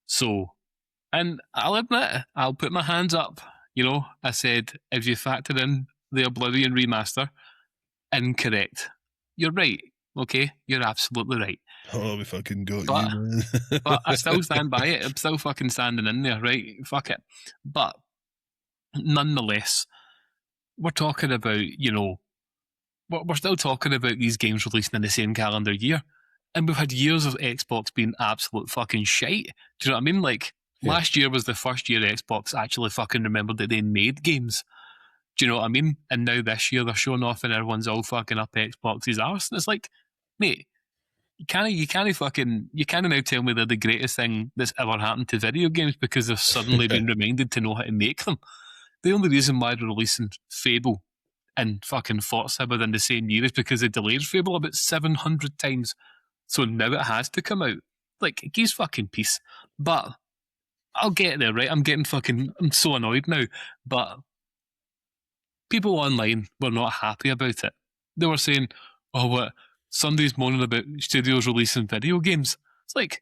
So, and I'll admit, I'll put my hands up. You know, I said, if you factor in the Oblivion remaster, incorrect. You're right. Okay, you're absolutely right. Oh, we fucking got you, man. But I still stand by it. I'm still fucking standing in there, right? Fuck it. But nonetheless, we're talking about, you know, we're still talking about these games releasing in the same calendar year. And we've had years of Xbox being absolute fucking shite. Do you know what I mean? Like, last year was the first year Xbox actually fucking remembered that they made games. Do you know what I mean? And now this year they're showing off and everyone's all fucking up Xbox's arse. And it's like, mate, you can't now tell me they're the greatest thing that's ever happened to video games because they've suddenly been reminded to know how to make them. The only reason why they're releasing Fable and fucking Forza within the same year is because they delayed Fable about 700 times. So now it has to come out. Like, geez fucking peace. But I'll get there, right? I'm so annoyed now. But people online were not happy about it. They were saying, oh, what? Sunday's moaning about studios releasing video games. It's like,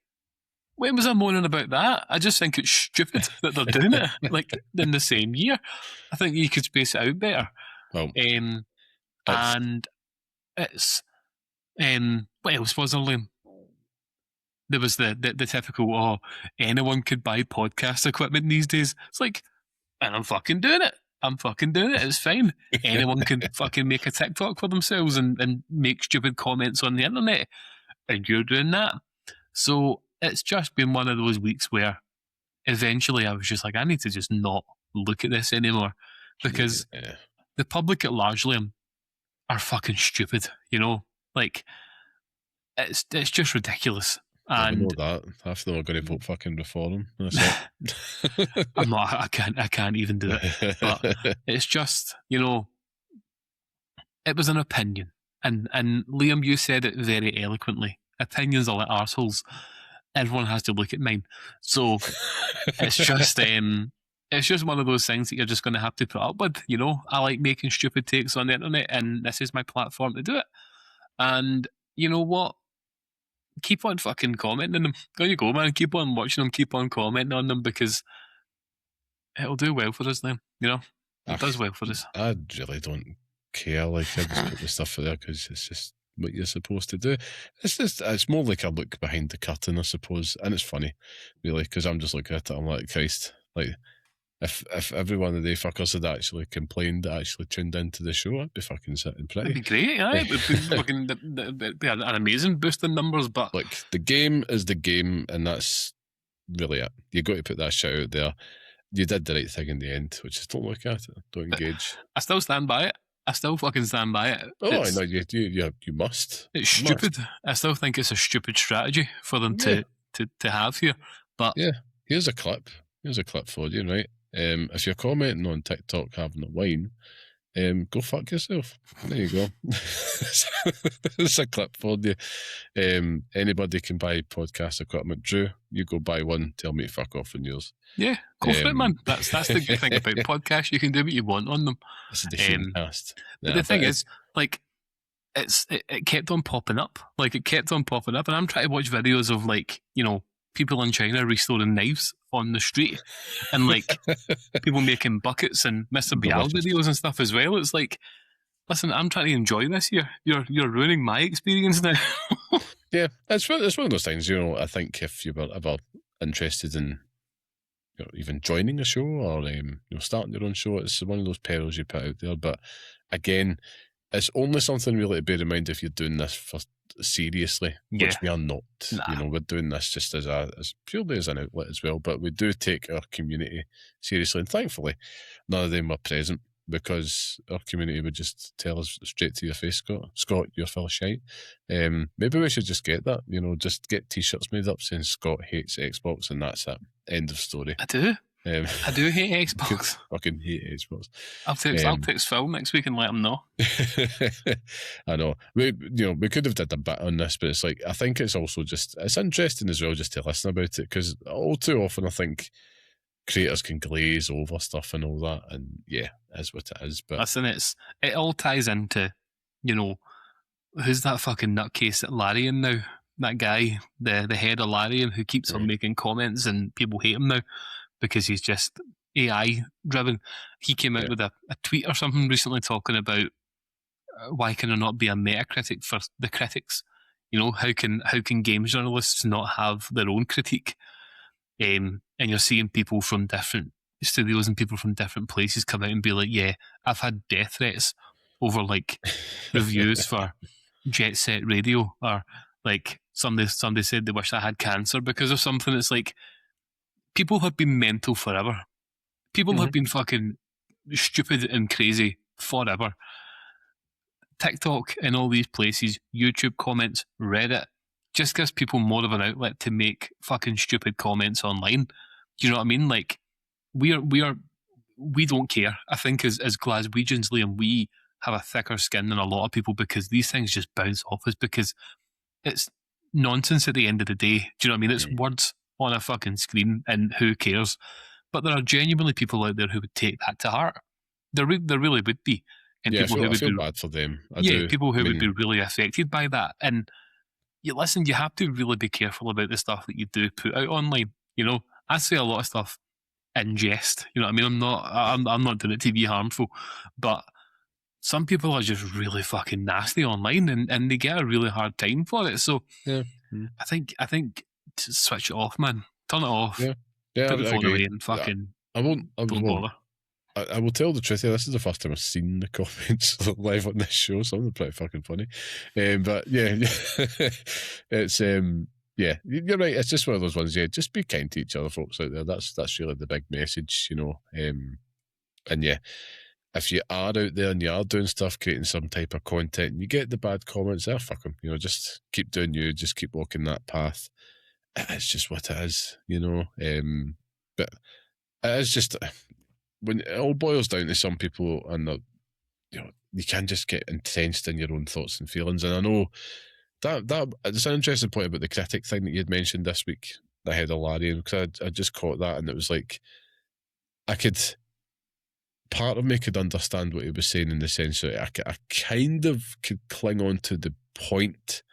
when was I moaning about that? I just think it's stupid that they're doing it like in the same year. I think you could space it out better. Well, and it's what else was there, Liam? There was the typical, anyone could buy podcast equipment these days. It's like, and I'm fucking doing it. It's fine. Anyone can fucking make a TikTok for themselves and make stupid comments on the internet. And you're doing that. So it's just been one of those weeks where eventually I was just like, I need to just not look at this anymore. Because the public at large, Liam, are fucking stupid, you know? Like, it's just ridiculous. I know that. Half of them are going to vote fucking reform. That's it. I'm not. I can't even do it. But it's just, you know, it was an opinion, and Liam, you said it very eloquently. Opinions are like arseholes. Everyone has to look at mine. So it's just one of those things that you're just going to have to put up with. You know, I like making stupid takes on the internet, and this is my platform to do it. And you know what? Keep on fucking commenting them. There you go, man. Keep on watching them. Keep on commenting on them because it'll do well for us then. You know, it does well for us. I really don't care. Like, I just put the stuff out there because it's just what you're supposed to do. It's more like a look behind the curtain, I suppose, and it's funny, really, because I'm just looking at it. I'm like, Christ, like. If every one of the fuckers had actually complained, actually tuned into the show, I'd be fucking sitting pretty. It'd be great, yeah. It'd be fucking be an amazing boost in numbers, but like, the game is the game, and that's really it. You got to put that shout out there. You did the right thing in the end, which is don't look at it, don't engage. I still stand by it. I still fucking stand by it. Oh, I know you must. It's stupid. I still think it's a stupid strategy for them to have here. But yeah, here's a clip for you, right? If you're commenting on TikTok having a wine, go fuck yourself. There you go. It's a clip for you. Anybody can buy podcast equipment. Drew, you go buy one. Tell me to fuck off on yours. Yeah, go for it, man. That's the good thing about podcasts. You can do what you want on them. This is the Handcast. But the thing is, like, it kept on popping up. Like, it kept on popping up, and I'm trying to watch videos of, like, you know, people in China restoring knives on the street, and like people making buckets and Mr. Bial videos and stuff as well. It's like, listen, I'm trying to enjoy this here. You're ruining my experience now. Yeah, it's one of those things. You know, I think if you were ever interested in, you know, even joining a show or you know, starting your own show, it's one of those perils you put out there. But again, it's only something really to bear in mind if you're doing this for seriously, which we are not. Nah. We're doing this just as purely as an outlet as well, but we do take our community seriously, and thankfully none of them were present, because our community would just tell us straight to your face, Scott, you're full of shite. Maybe we should just get that, just get t-shirts made up saying Scott hates Xbox, and that's it. End of story. I do. I do hate Xbox. Fucking hate Xbox. I'll text Phil next week and let him know. I know. We could have did a bit on this, but it's like, I think it's also it's interesting as well just to listen about it, because all too often I think creators can glaze over stuff and all that, and yeah, that's what it is. But listen, it all ties into, who's that fucking nutcase at Larian now? That guy, the head of Larian, who keeps on making comments, and people hate him now because he's just AI driven. He came out with a tweet or something recently talking about why can there not be a Metacritic for the critics? How can games journalists not have their own critique? And you're seeing people from different studios and people from different places come out and be like, yeah, I've had death threats over like reviews for Jet Set Radio, or like somebody said they wish I had cancer because of something. It's like, people have been mental forever. People have been fucking stupid and crazy forever. TikTok and all these places, YouTube comments, Reddit, just gives people more of an outlet to make fucking stupid comments online. Do you know what I mean? Like, we don't care. I think as Glaswegians, Liam, we have a thicker skin than a lot of people, because these things just bounce off us, because it's nonsense at the end of the day. Do you know what I mean? It's words on a fucking screen, and who cares? But there are genuinely people out there who would take that to heart. There really would be. And yeah, people I feel bad for them. People who would be really affected by that. And you have to really be careful about the stuff that you do put out online. I say a lot of stuff in jest. You know what I mean? I'm not doing it to be harmful, but some people are just really fucking nasty online, and they get a really hard time for it. So yeah. I think to switch it off, man. Turn it off. Yeah. Put the phone away and fucking don't bother. I will tell the truth here, this is the first time I've seen the comments live on this show, so they're pretty fucking funny. But yeah, it's yeah, you're right. It's just one of those ones. Yeah, just be kind to each other, folks out there. That's really the big message, And yeah, if you are out there and you are doing stuff, creating some type of content, and you get the bad comments, fuck them. Just keep doing you. Just keep walking that path. It's just what it is, But it is just, when it all boils down to some people, and you can just get entrenched in your own thoughts and feelings. And I know that it's an interesting point about the critic thing that you had mentioned this week, the head of Larian, because I just caught that, and it was like, part of me could understand what he was saying, in the sense that I kind of could cling on to the point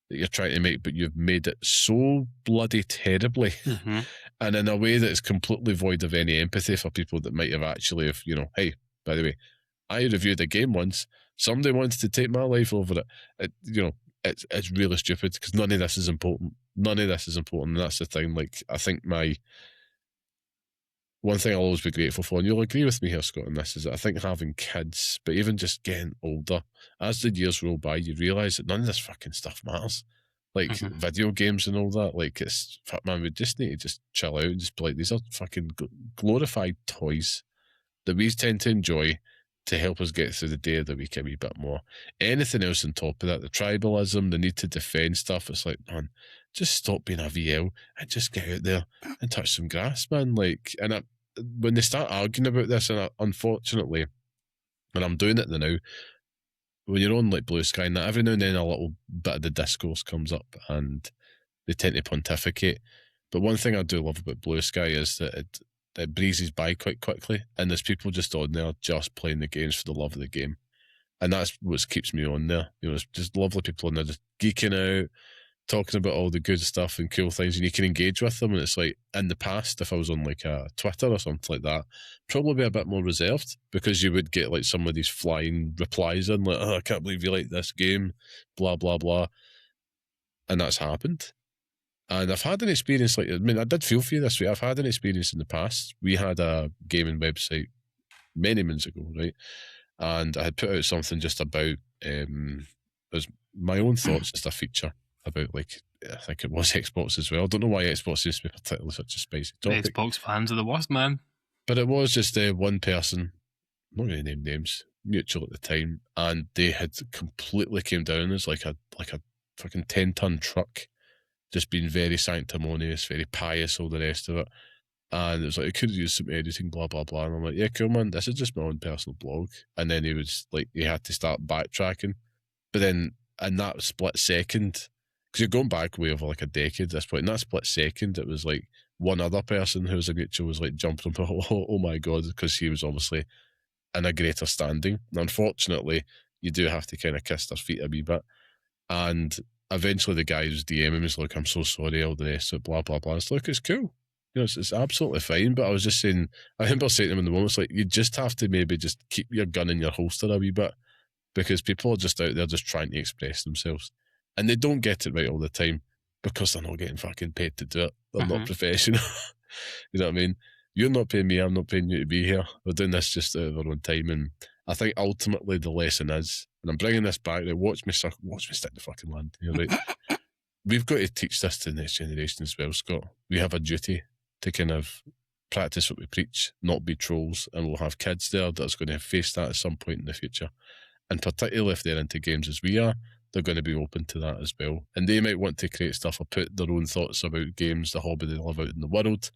that you're trying to make, but you've made it so bloody terribly, and in a way that is completely void of any empathy for people that might have actually, hey, by the way, I reviewed a game once, somebody wants to take my life over it. It's really stupid, because none of this is important. And that's the thing. Like, I think one thing I'll always be grateful for, and you'll agree with me here, Scott, on this, is that I think having kids, but even just getting older, as the years roll by, you realise that none of this fucking stuff matters. Like, video games and all that, like, it's, fuck man, we just need to just chill out and just be like, these are fucking glorified toys that we tend to enjoy to help us get through the day of the week a wee bit more. Anything else on top of that, the tribalism, the need to defend stuff, it's like, man, just stop being a VL and just get out there and touch some grass, man. Like, and when they start arguing about this, and unfortunately, and I'm doing it now, when you're on like Blue Sky and that, every now and then a little bit of the discourse comes up and they tend to pontificate. But one thing I do love about Blue Sky is that it breezes by quite quickly, and there's people just on there just playing the games for the love of the game. And that's what keeps me on there. It's just lovely people on there just geeking out, talking about all the good stuff and cool things, and you can engage with them. And it's like, in the past, if I was on like a Twitter or something like that, probably be a bit more reserved, because you would get like some of these flying replies in, like, oh, I can't believe you like this game, blah, blah, blah. And that's happened. And I've had an experience like, I mean, I did feel for you this week. I've had an experience in the past. We had a gaming website many moons ago, right? and I had put out something just about it was my own thoughts, just a feature about, like, I think it was Xbox as well. I don't know why Xbox seems to be particularly such a spicy topic. The Xbox fans are the worst, man. But it was just one person, not going to name names, mutual at the time, and they had completely came down as like a fucking 10-ton truck, just being very sanctimonious, very pious, all the rest of it. And it was like, I could use some editing, blah, blah, blah. And I'm like, yeah, cool, man. This is just my own personal blog. And then he was like, he had to start backtracking. But then in that split second, because you're going back way over like a decade at this point, in that split second, it was like one other person who was a mutual was like jumping up, oh my God, because he was obviously in a greater standing. And unfortunately, you do have to kind of kiss their feet a wee bit. And eventually the guy who's DMing me was like, I'm so sorry, all the rest of it, blah, blah, blah. It's like, it's cool. You know, it's absolutely fine. But I was just saying, I remember saying to him in the moment, it's like, you just have to maybe just keep your gun in your holster a wee bit, because people are just out there just trying to express themselves. And they don't get it right all the time because they're not getting fucking paid to do it. They're not professional. You know what I mean? You're not paying me, I'm not paying you to be here. We're doing this just out of our own time. And I think ultimately the lesson is, and I'm bringing this back, right, watch me stick the fucking land. You know, right? We've got to teach this to the next generation as well, Scott. We have a duty to kind of practice what we preach, not be trolls, and we'll have kids there that's going to face that at some point in the future. And particularly if they're into games as we are, they're going to be open to that as well. And they might want to create stuff or put their own thoughts about games, the hobby they live out in the world,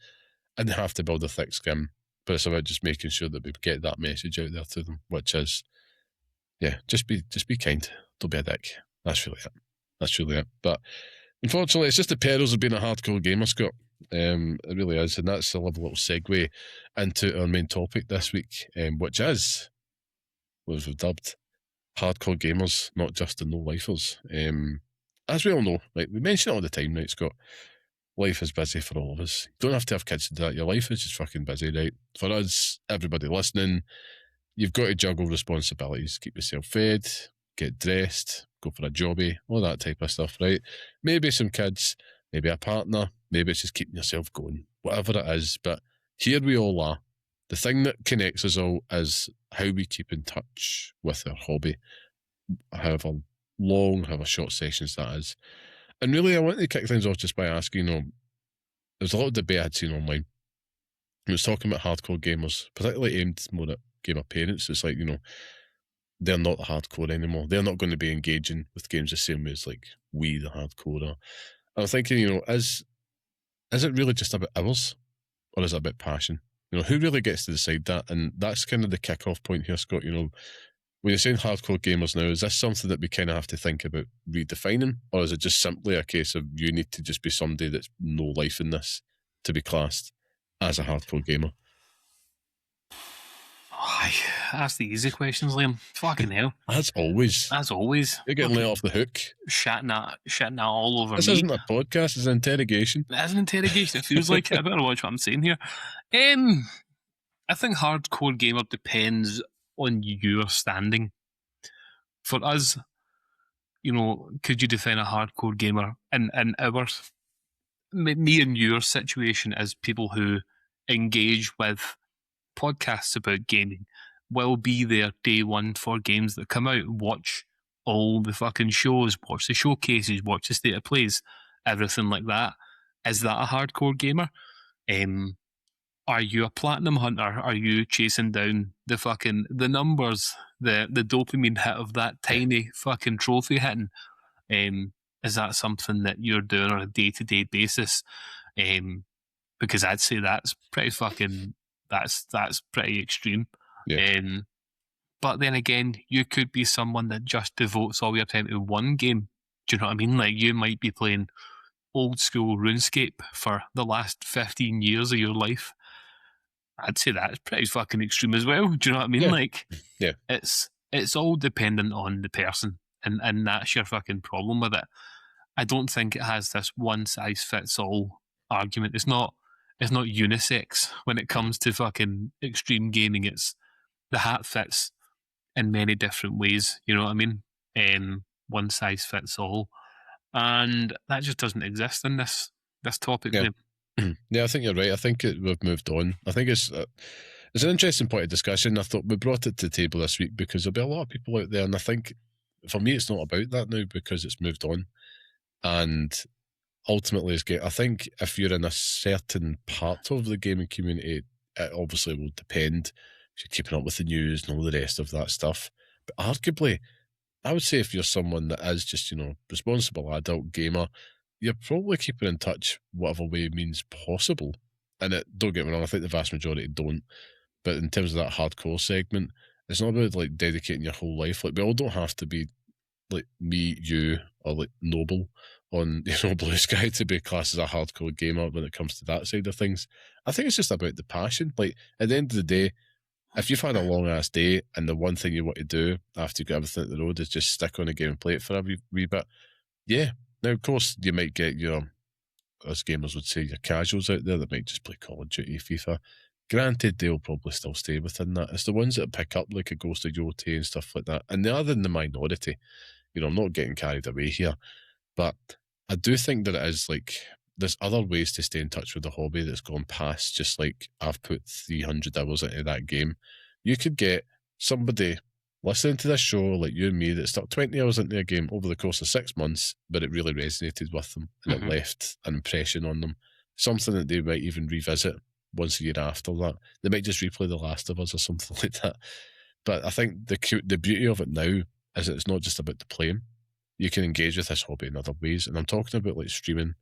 and they have to build a thick skin. But it's about just making sure that we get that message out there to them, which is, yeah, just be kind. Don't be a dick. That's really it. But unfortunately, it's just the perils of being a hardcore gamer, Scott. It really is. And that's a little segue into our main topic this week, which is what we've dubbed hardcore gamers, not just the no-lifers. As we all know, like we mention it all the time, right, Scott? Life is busy for all of us. You don't have to have kids to do that. Your life is just fucking busy, right? For us, everybody listening, you've got to juggle responsibilities, keep yourself fed, get dressed, go for a jobby, all that type of stuff, right? Maybe some kids, maybe a partner, maybe it's just keeping yourself going, whatever it is. But here we all are. The thing that connects us all is how we keep in touch with our hobby, however long, however short sessions that is. And really, I want to kick things off just by asking, there's a lot of debate I'd seen online. It was talking about hardcore gamers, particularly aimed more at gamer parents. It's like, they're not hardcore anymore. They're not going to be engaging with games the same way as like we, the hardcore, are. I'm thinking, is it really just about hours, or is it about passion? Who really gets to decide that? And that's kind of the kick-off point here, Scott. When you're saying hardcore gamers now, is this something that we kind of have to think about redefining, or is it just simply a case of you need to just be somebody that's no life in this to be classed as a hardcore gamer? Ask the easy questions, Liam. Fucking hell. As always. You're getting let off the hook. Shitting that all over this me. This isn't a podcast, it's an interrogation. It is an interrogation. It feels like it. I better watch what I'm saying here. I think hardcore gamer depends on your standing. For us, could you define a hardcore gamer in ours? Me and your situation as people who engage with podcasts about gaming, will be there day one for games that come out, watch all the fucking shows, watch the showcases, watch the state of plays, everything like that. Is that a hardcore gamer? Are you a platinum hunter? Are you chasing down the numbers, the dopamine hit of that tiny fucking trophy hitting? Is that something that you're doing on a day-to-day basis? Because I'd say that's pretty fucking that's pretty extreme. Yeah. But then again, you could be someone that just devotes all your time to one game. Do you know what I mean? Like, you might be playing old school RuneScape for the last 15 years of your life. I'd say that's pretty fucking extreme as well. Do you know what I mean? Yeah. Like, yeah, it's all dependent on the person, and that's your fucking problem with it. I don't think it has this one size fits all argument. It's not unisex when it comes to fucking extreme gaming. It's the hat fits in many different ways. You know what I mean? One size fits all, and that just doesn't exist in this topic. Yeah. Yeah, I think you're right. I think we've moved on. I think it's It's an interesting point of discussion. I thought we brought it to the table this week because there'll be a lot of people out there, and I think for me it's not about that now because it's moved on. And ultimately, I think if you're in a certain part of the gaming community, it obviously will depend if you're keeping up with the news and all the rest of that stuff. But arguably, I would say if you're someone that is just, responsible adult gamer, you're probably keeping in touch whatever way means possible. And don't get me wrong, I think the vast majority don't. But in terms of that hardcore segment, it's not about like dedicating your whole life. Like we all don't have to be like me, you, or like Noble on Blue Sky to be classed as a hardcore gamer when it comes to that side of things. I think it's just about the passion. Like at the end of the day, if you've had a long ass day and the one thing you want to do after you get everything at the road is just stick on a game and play it for a wee bit, yeah. Now of course you might get your, as gamers would say, your casuals out there that might just play Call of Duty, FIFA. Granted, they'll probably still stay within that. It's the ones that pick up like a Ghost of Yoti and stuff like that. And they are in the minority. I'm not getting carried away here. But I do think that it is like, there's other ways to stay in touch with the hobby that's gone past just like, I've put 300 hours into that game. You could get somebody listening to this show, like you and me, that stuck 20 hours into a game over the course of 6 months, but it really resonated with them and it left an impression on them. Something that they might even revisit once a year after that. They might just replay The Last of Us or something like that. But I think the beauty of it now is that it's not just about the playing. You can engage with this hobby in other ways. And I'm talking about like streaming,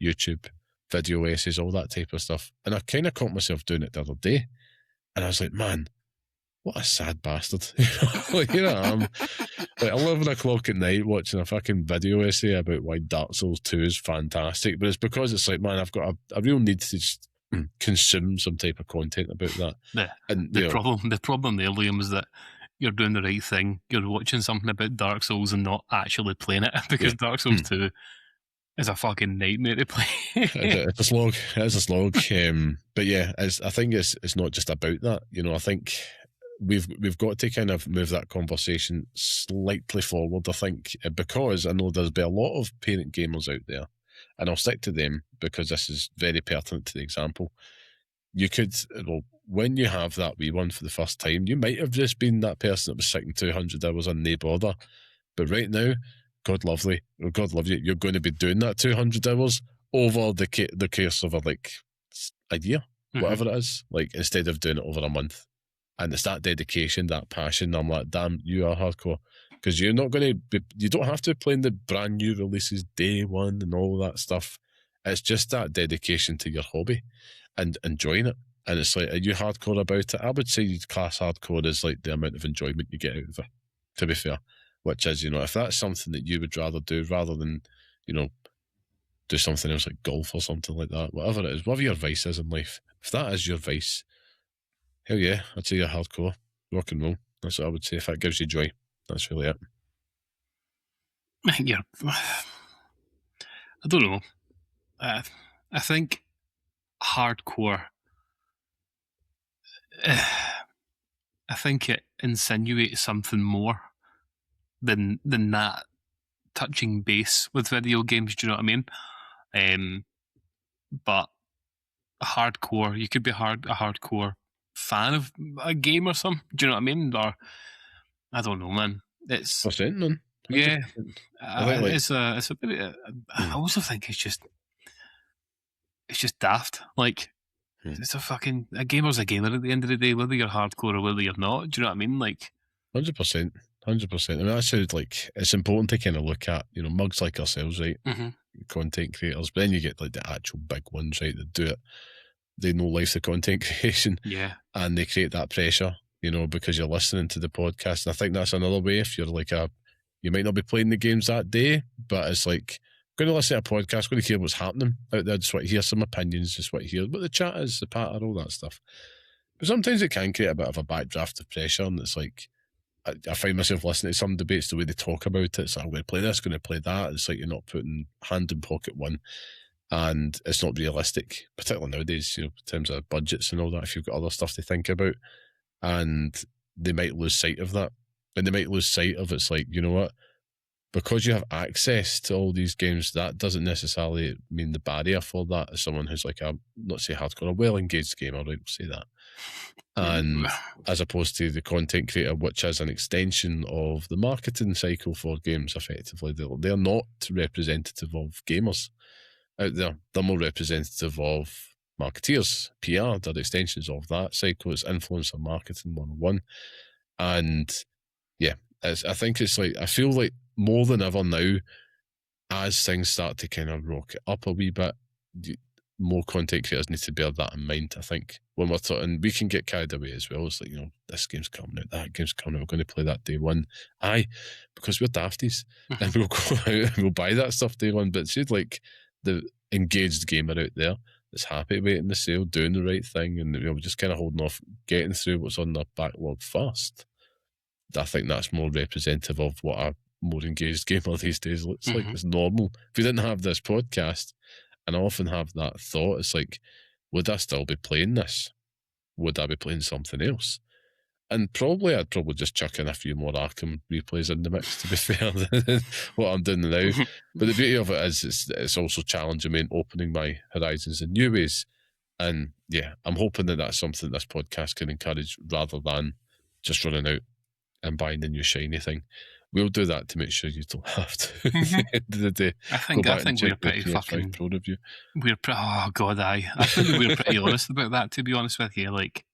YouTube, video essays, all that type of stuff. And I kind of caught myself doing it the other day. And I was like, man, what a sad bastard. Like, here I am, like 11 o'clock at night watching a fucking video essay about why Dark Souls 2 is fantastic. But it's because it's like, man, I've got a real need to just consume some type of content about that. The problem there, Liam, is that you're doing the right thing. You're watching something about Dark Souls and not actually playing it, because Dark Souls 2 is a fucking nightmare to play. It's a slog. It is a slog. But yeah, I think it's not just about that. I think we've got to kind of move that conversation slightly forward, I think, because I know there's been a lot of parent gamers out there, and I'll stick to them because this is very pertinent to the example. You could, when you have that wee one for the first time, you might have just been that person that was sitting 200 hours on no bother. But right now, God love you, you're going to be doing that 200 hours over the course of a year, whatever it is, like instead of doing it over a month. And it's that dedication, that passion. I'm like, damn, you are hardcore. Because you're not going to be, you don't have to be playing the brand new releases day one and all that stuff. It's just that dedication to your hobby and enjoying it. And it's like, are you hardcore about it? I would say class hardcore is like the amount of enjoyment you get out of it, to be fair. Which is, if that's something that you would rather do rather than, do something else like golf or something like that, whatever it is, whatever your vice is in life, if that is your vice, hell yeah, I'd say you're hardcore. Rock and roll. That's what I would say. If that gives you joy, that's really it. Yeah. I don't know. I think hardcore, I think it insinuates something more than that touching base with video games. Do you know what I mean? But hardcore, you could be a hardcore fan of a game or something. Do you know what I mean? Or I don't know, man. It's % man. Yeah, it's a bit. I also think it's just daft. Like it's a gamer's a gamer at the end of the day, whether you're hardcore or whether you're not. Do you know what I mean? Like 100%. I mean, that sounds like it's important to kind of look at, mugs like ourselves, right? Content creators, but then you get like the actual big ones, right? That do it. They know life's the content creation, and they create that pressure, because you're listening to the podcast. And I think that's another way. If you're like you might not be playing the games that day, but it's like, I'm going to listen to a podcast, going to hear what's happening out there, just want to hear some opinions, just want to hear what the chat is, the patter, all that stuff. But sometimes it can create a bit of a backdraft of pressure, and it's like, I find myself listening to some debates, the way they talk about it. It's like, I'm going to play this, going to play that. It's like you're not putting hand in pocket one, and it's not realistic, particularly nowadays, in terms of budgets and all that, if you've got other stuff to think about. And they might lose sight of that. And they might lose sight of it's like, you know what? because you have access to all these games, that doesn't necessarily mean the barrier for that as someone who's like a, not say hardcore, a well-engaged gamer, right? We'll say that. And as opposed to the content creator, which is an extension of the marketing cycle for games, effectively. They're not representative of gamers out there. They're more representative of marketeers, PR. They're extensions of that cycle. It's influencer marketing 101. And yeah, I think it's like, I feel like more than ever now, as things start to kind of rocket up a wee bit, more content creators need to bear that in mind. I think when we're talking, we can get carried away as well. It's like, this game's coming out, that game's coming out, we're going to play that day one. Aye, because we're dafties and we'll go out and we'll buy that stuff day one. But it's like the engaged gamer out there that's happy waiting the sale, doing the right thing, and just kind of holding off, getting through what's on their backlog first. I think that's more representative of what a more engaged gamer these days looks like. It's normal. If we didn't have this podcast, and I often have that thought, it's like, would I still be playing this? Would I be playing something else? And I'd probably just chuck in a few more Arkham replays in the mix, to be fair, than what I'm doing now. But the beauty of it is it's also challenging me and opening my horizons in new ways. And yeah, I'm hoping that that's something this podcast can encourage rather than just running out and buying the new shiny thing. We'll do that to make sure you don't have to. At the end of the day, I think we're pretty fucking Pro review. Oh god, aye. I think we're pretty honest about that. To be honest with you, like,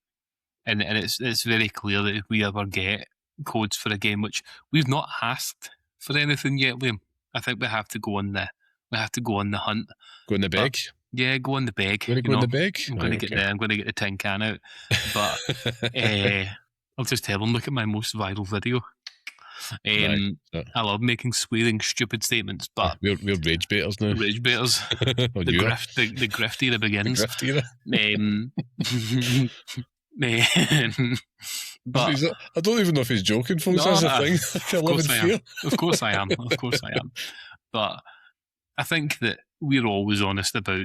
and it's very clear that if we ever get codes for a game, which we've not asked for anything yet, Liam, I think we have to go on the hunt. Go on the beg. Yeah, go on the beg. Going to go on the beg. I'm going to get there. I'm going to get the tin can out, but I'll just tell them, look at my most viral video. I love making swearing, stupid statements, but we're rage baiters now. Rage baiters. the grift era begins. The grift era. But I don't even know if he's joking, folks. That's the thing. Of course I am. But I think that we're always honest about,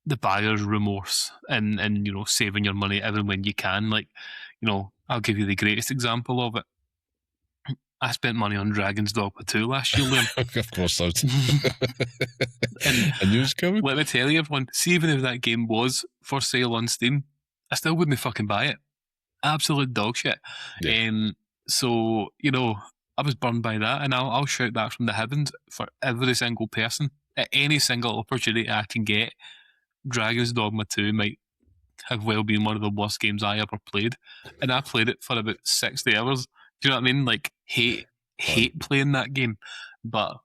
the buyer's remorse and saving your money even when you can. Like, I'll give you the greatest example of it. I spent money on Dragon's Dogma 2 last year, Liam. Of course I did. And news coming? Let me tell you, everyone, see, even if that game was for sale on Steam, I still wouldn't fucking buy it. Absolute dog shit. Yeah. So, I was burned by that, and I'll shout that from the heavens for every single person. At any single opportunity I can get, Dragon's Dogma 2 might have well been one of the worst games I ever played. And I played it for about 60 hours. Do you know what I mean? Like, hate playing that game. But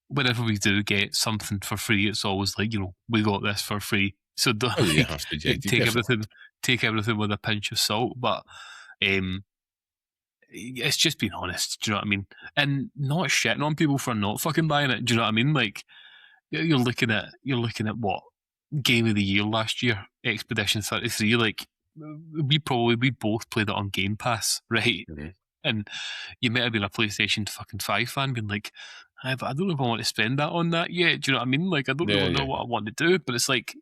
whenever we do get something for free, it's always like, we got this for free. So don't, take everything with a pinch of salt. But it's just being honest. Do you know what I mean? And not shitting on people for not fucking buying it. Do you know what I mean? Like, you're looking at what? Game of the Year last year, Expedition 33. Like, we both played it on Game Pass, right? Mm-hmm. And you might have been a PlayStation fucking 5 fan being like, but I don't know if I want to spend that on that yet. Do you know what I mean? Like, I don't really know what I want to do, but it's like,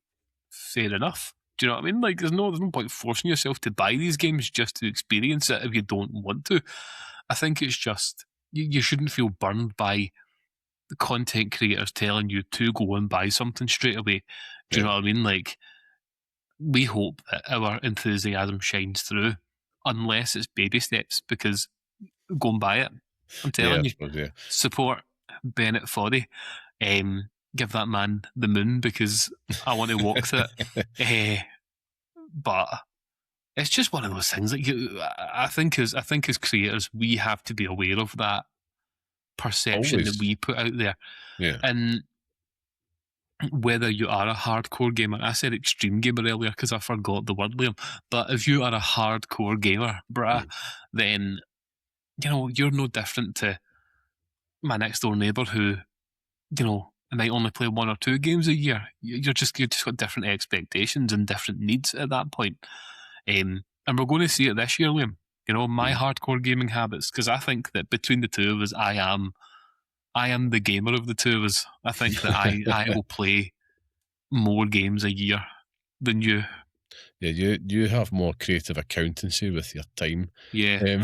fair enough. Do you know what I mean? Like, there's no point forcing yourself to buy these games just to experience it if you don't want to. I think it's just, you shouldn't feel burned by the content creators telling you to go and buy something straight away. Do you know what I mean? Like, we hope that our enthusiasm shines through, unless it's baby steps, because go and buy it. I'm telling you. Support Bennett Foddy. Give that man the moon, because I want to walk through it. But it's just one of those things. Like, I think as creators, we have to be aware of that perception that we put out there. Yeah. And whether you are a hardcore gamer, I said extreme gamer earlier because I forgot the word, Liam, but if you are a hardcore gamer, then, you're no different to my next door neighbour who, might only play 1 or 2 games a year. You're just got different expectations and different needs at that point. And we're going to see it this year, Liam. My hardcore gaming habits, because I think that between the two of us, I am the gamer of the two of us. I think that I will play more games a year than you. Yeah, you have more creative accountancy with your time. Yeah,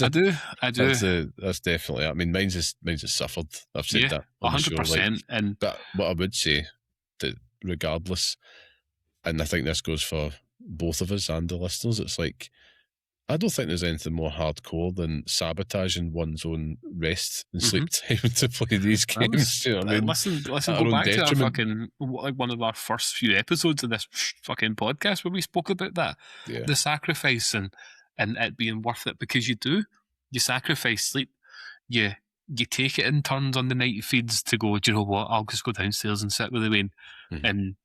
I do. That's definitely. I mean, mine's has suffered. I've said that on the show. 100%. And but what I would say that regardless, and I think this goes for both of us and the listeners, it's like, I don't think there's anything more hardcore than sabotaging one's own rest and sleep time to play these games. You know what I mean? Listen, go back to our fucking, like, one of our first few episodes of this fucking podcast where we spoke about that. Yeah. The sacrifice and it being worth it, because you sacrifice sleep. You take it in turns on the night feeds to go, do you know what, I'll just go downstairs and sit with the Wayne and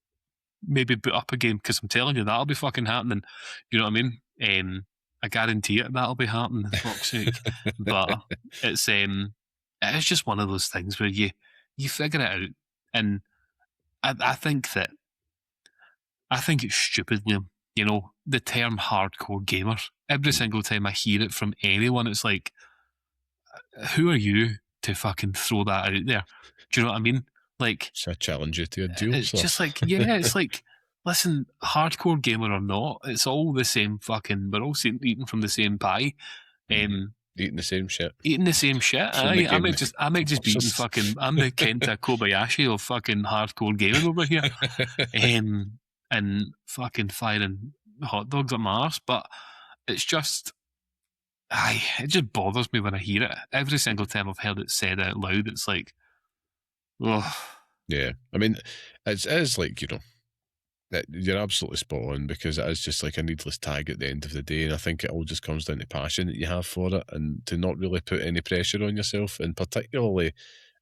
maybe boot up a game, because I'm telling you, that'll be fucking happening. You know what I mean? I guarantee it, that'll be happening, for fuck's sake. But it's just one of those things where you figure it out. And I think it's stupid, Liam. You know, the term hardcore gamer, every single time I hear it from anyone, it's like, who are you to fucking throw that out there? Do you know what I mean? Like, so I challenge you to a duel. It's just like, yeah, it's like, listen, hardcore gamer or not, it's all the same fucking, we're all eating from the same pie. Eating the same shit. I might just be eating fucking, I'm the Kenta Kobayashi of fucking hardcore gaming over here. And fucking firing hot dogs at my arse. But it's just, it just bothers me when I hear it. Every single time I've heard it said out loud, it's like, oh. Yeah, I mean, it is like, you know, you're absolutely spot on, because it is just like a needless tag at the end of the day, and I think it all just comes down to passion that you have for it, and to not really put any pressure on yourself, and particularly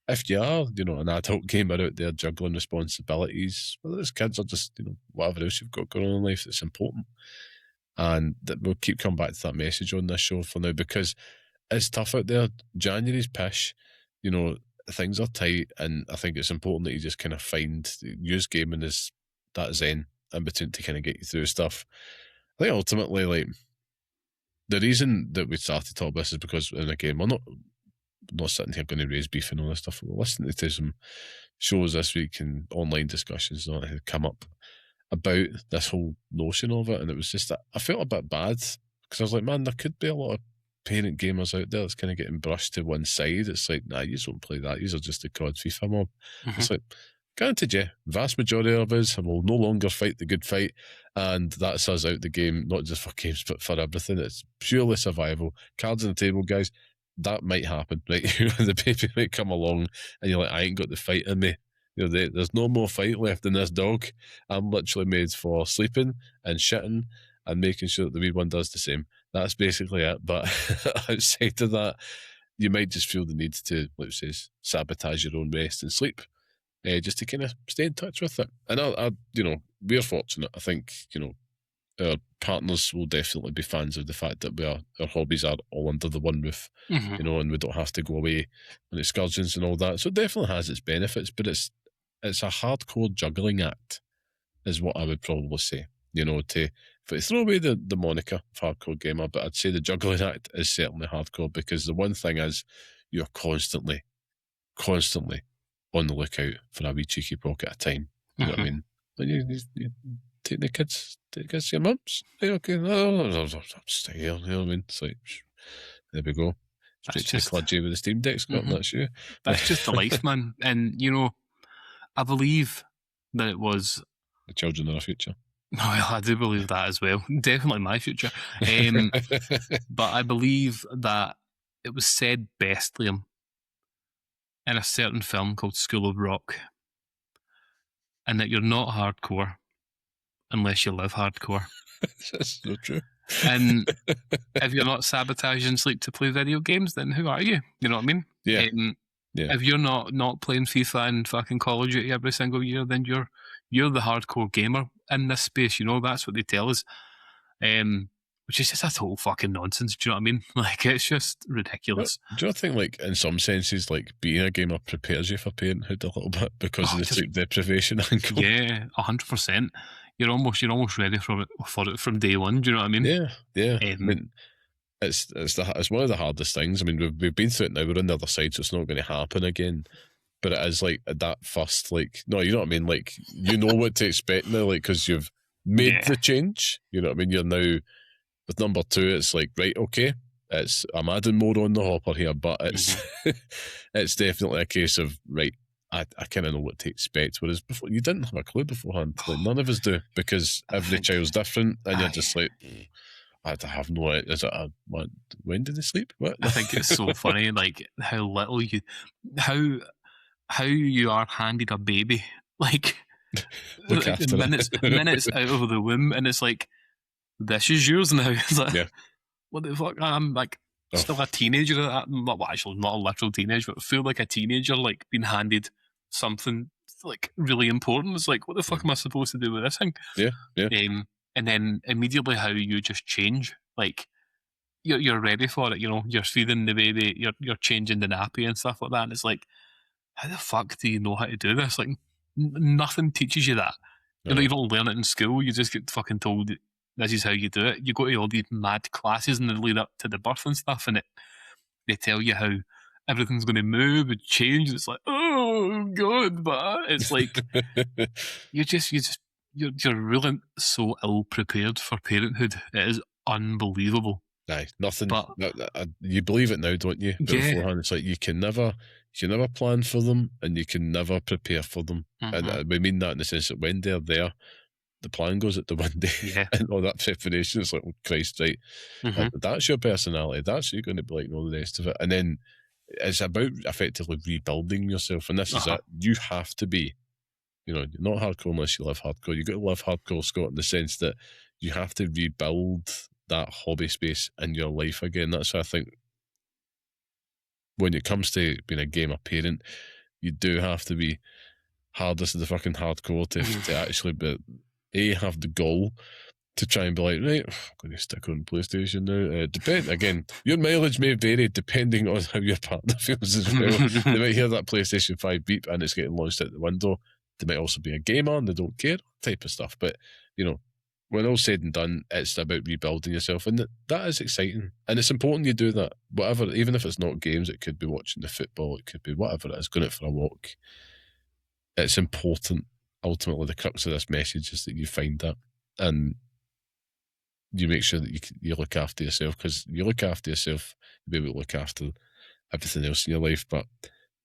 if you are, you know, an adult gamer out there juggling responsibilities, whether it's kids or just, you know, whatever else you've got going on in life that's important. And that we'll keep coming back to that message on this show for now, because it's tough out there. January's pish, you know, things are tight, and I think it's important that you just kind of use gaming as that zen in between to kind of get you through stuff. I think ultimately, like, the reason that we started talking about this is because, and again, we're not sitting here going to raise beef and all this stuff. We're listening to some shows this week and online discussions that had come up about this whole notion of it, and it was just that I felt a bit bad, because I was like, man, there could be a lot of parent gamers out there that's kind of getting brushed to one side. It's like, nah, you don't play that, you are just the COD FIFA mob. It's like, granted, yeah, vast majority of us will no longer fight the good fight, and that's us out the game, not just for games but for everything. It's purely survival. Cards on the table, guys. That might happen, right? The baby might come along and you're like, I ain't got the fight in me. You know, there's no more fight left in this dog. I'm literally made for sleeping and shitting and making sure that the wee one does the same. That's basically it. But outside of that, you might just feel the need to, like it says, sabotage your own rest and sleep, just to kind of stay in touch with it. And I you know, we're fortunate. I think, you know, our partners will definitely be fans of the fact that our hobbies are all under the one roof, you know, and we don't have to go away on excursions and all that. So it definitely has its benefits, but it's a hardcore juggling act, is what I would probably say. You know, to throw away the moniker of hardcore gamer, but I'd say the juggling act is certainly hardcore, because the one thing is, you're constantly on the lookout for a wee cheeky pocket at a time. You know what I mean? And you take the kids to your mums. Okay, I'll stay here. You know what I mean? It's like, there we go. Straight to the clergy with the Steam Deck, Scott, and that's you. That's just the life, man. And, you know, I believe that it was... The children are our future. No, I do believe that as well. Definitely my future. But I believe that it was said best, Liam, in a certain film called School of Rock, and that you're not hardcore unless you live hardcore. That's so true. And if you're not sabotaging sleep to play video games, then who are you? You know what I mean? Yeah. Yeah. If you're not playing FIFA and fucking Call of Duty every single year, then you're the hardcore gamer in this space. You know, that's what they tell us. Which is just a total fucking nonsense. Do you know what I mean? Like, it's just ridiculous. Do you think, like, in some senses, like, being a gamer prepares you for parenthood a little bit because of the sleep deprivation angle? Yeah, 100%. You're almost ready for it from day one. Do you know what I mean? Yeah. I mean, it's one of the hardest things. I mean, we've been through it now. We're on the other side, so it's not going to happen again. But it is like that first, like, no, you know what I mean? Like, you know what to expect now, like, because you've made the change. You know what I mean? You're now with number 2. It's like, right, okay, I'm adding more on the hopper here, but it's it's definitely a case of, right, I kind of know what to expect. Whereas before, you didn't have a clue beforehand. Like none of us do, because every child's different, and you're just like, I have no idea. Is it what? When did they sleep? What? I think it's so funny, like how little how you are handed a baby, like look after minutes out of the womb, and it's like, this is yours now. It's like, what the fuck? I'm like still a teenager. Well, actually, not a literal teenager, but feel like a teenager, like being handed something like really important. It's like, what the fuck am I supposed to do with this thing? And then immediately how you just change, like you're ready for it. You know, you're feeding the baby, you're changing the nappy and stuff like that. And it's like, how the fuck do you know how to do this? Like, nothing teaches you that. You know, you don't learn it in school. You just get fucking told this is how you do it. You go to all these mad classes in the lead up to the birth and stuff, and they tell you how everything's going to move and change. It's like, oh god, but it's like you're really so ill prepared for parenthood. It is unbelievable. Aye, nothing. But you believe it now, don't you? But beforehand, it's like you can never plan for them, and you can never prepare for them. And we mean that in the sense that when they're there, the plan goes out the window, and all that preparation is like, oh Christ, right? That's your personality. That's what you're going to be like, and all the rest of it. And then it's about effectively rebuilding yourself, and this is it. You have to be, you know, you're not hardcore unless you live hardcore. You got to live hardcore, Scott, in the sense that you have to rebuild that hobby space in your life again. That's why I think when it comes to being a gamer parent, you do have to be hardest of the fucking hardcore to actually have the goal to try and be like, right, I'm going to stick on PlayStation now. Again, your mileage may vary depending on how your partner feels as well. They might hear that PlayStation 5 beep and it's getting launched out the window. They might also be a gamer and they don't care, type of stuff. But, you know, when all said and done, it's about rebuilding yourself, and that is exciting, and it's important you do that. Whatever, even if it's not games, it could be watching the football, it could be whatever it is, going out for a walk. It's important. Ultimately, the crux of this message is that you find that, and you make sure that you look after yourself, because you look after yourself, you'll be able to look after everything else in your life. But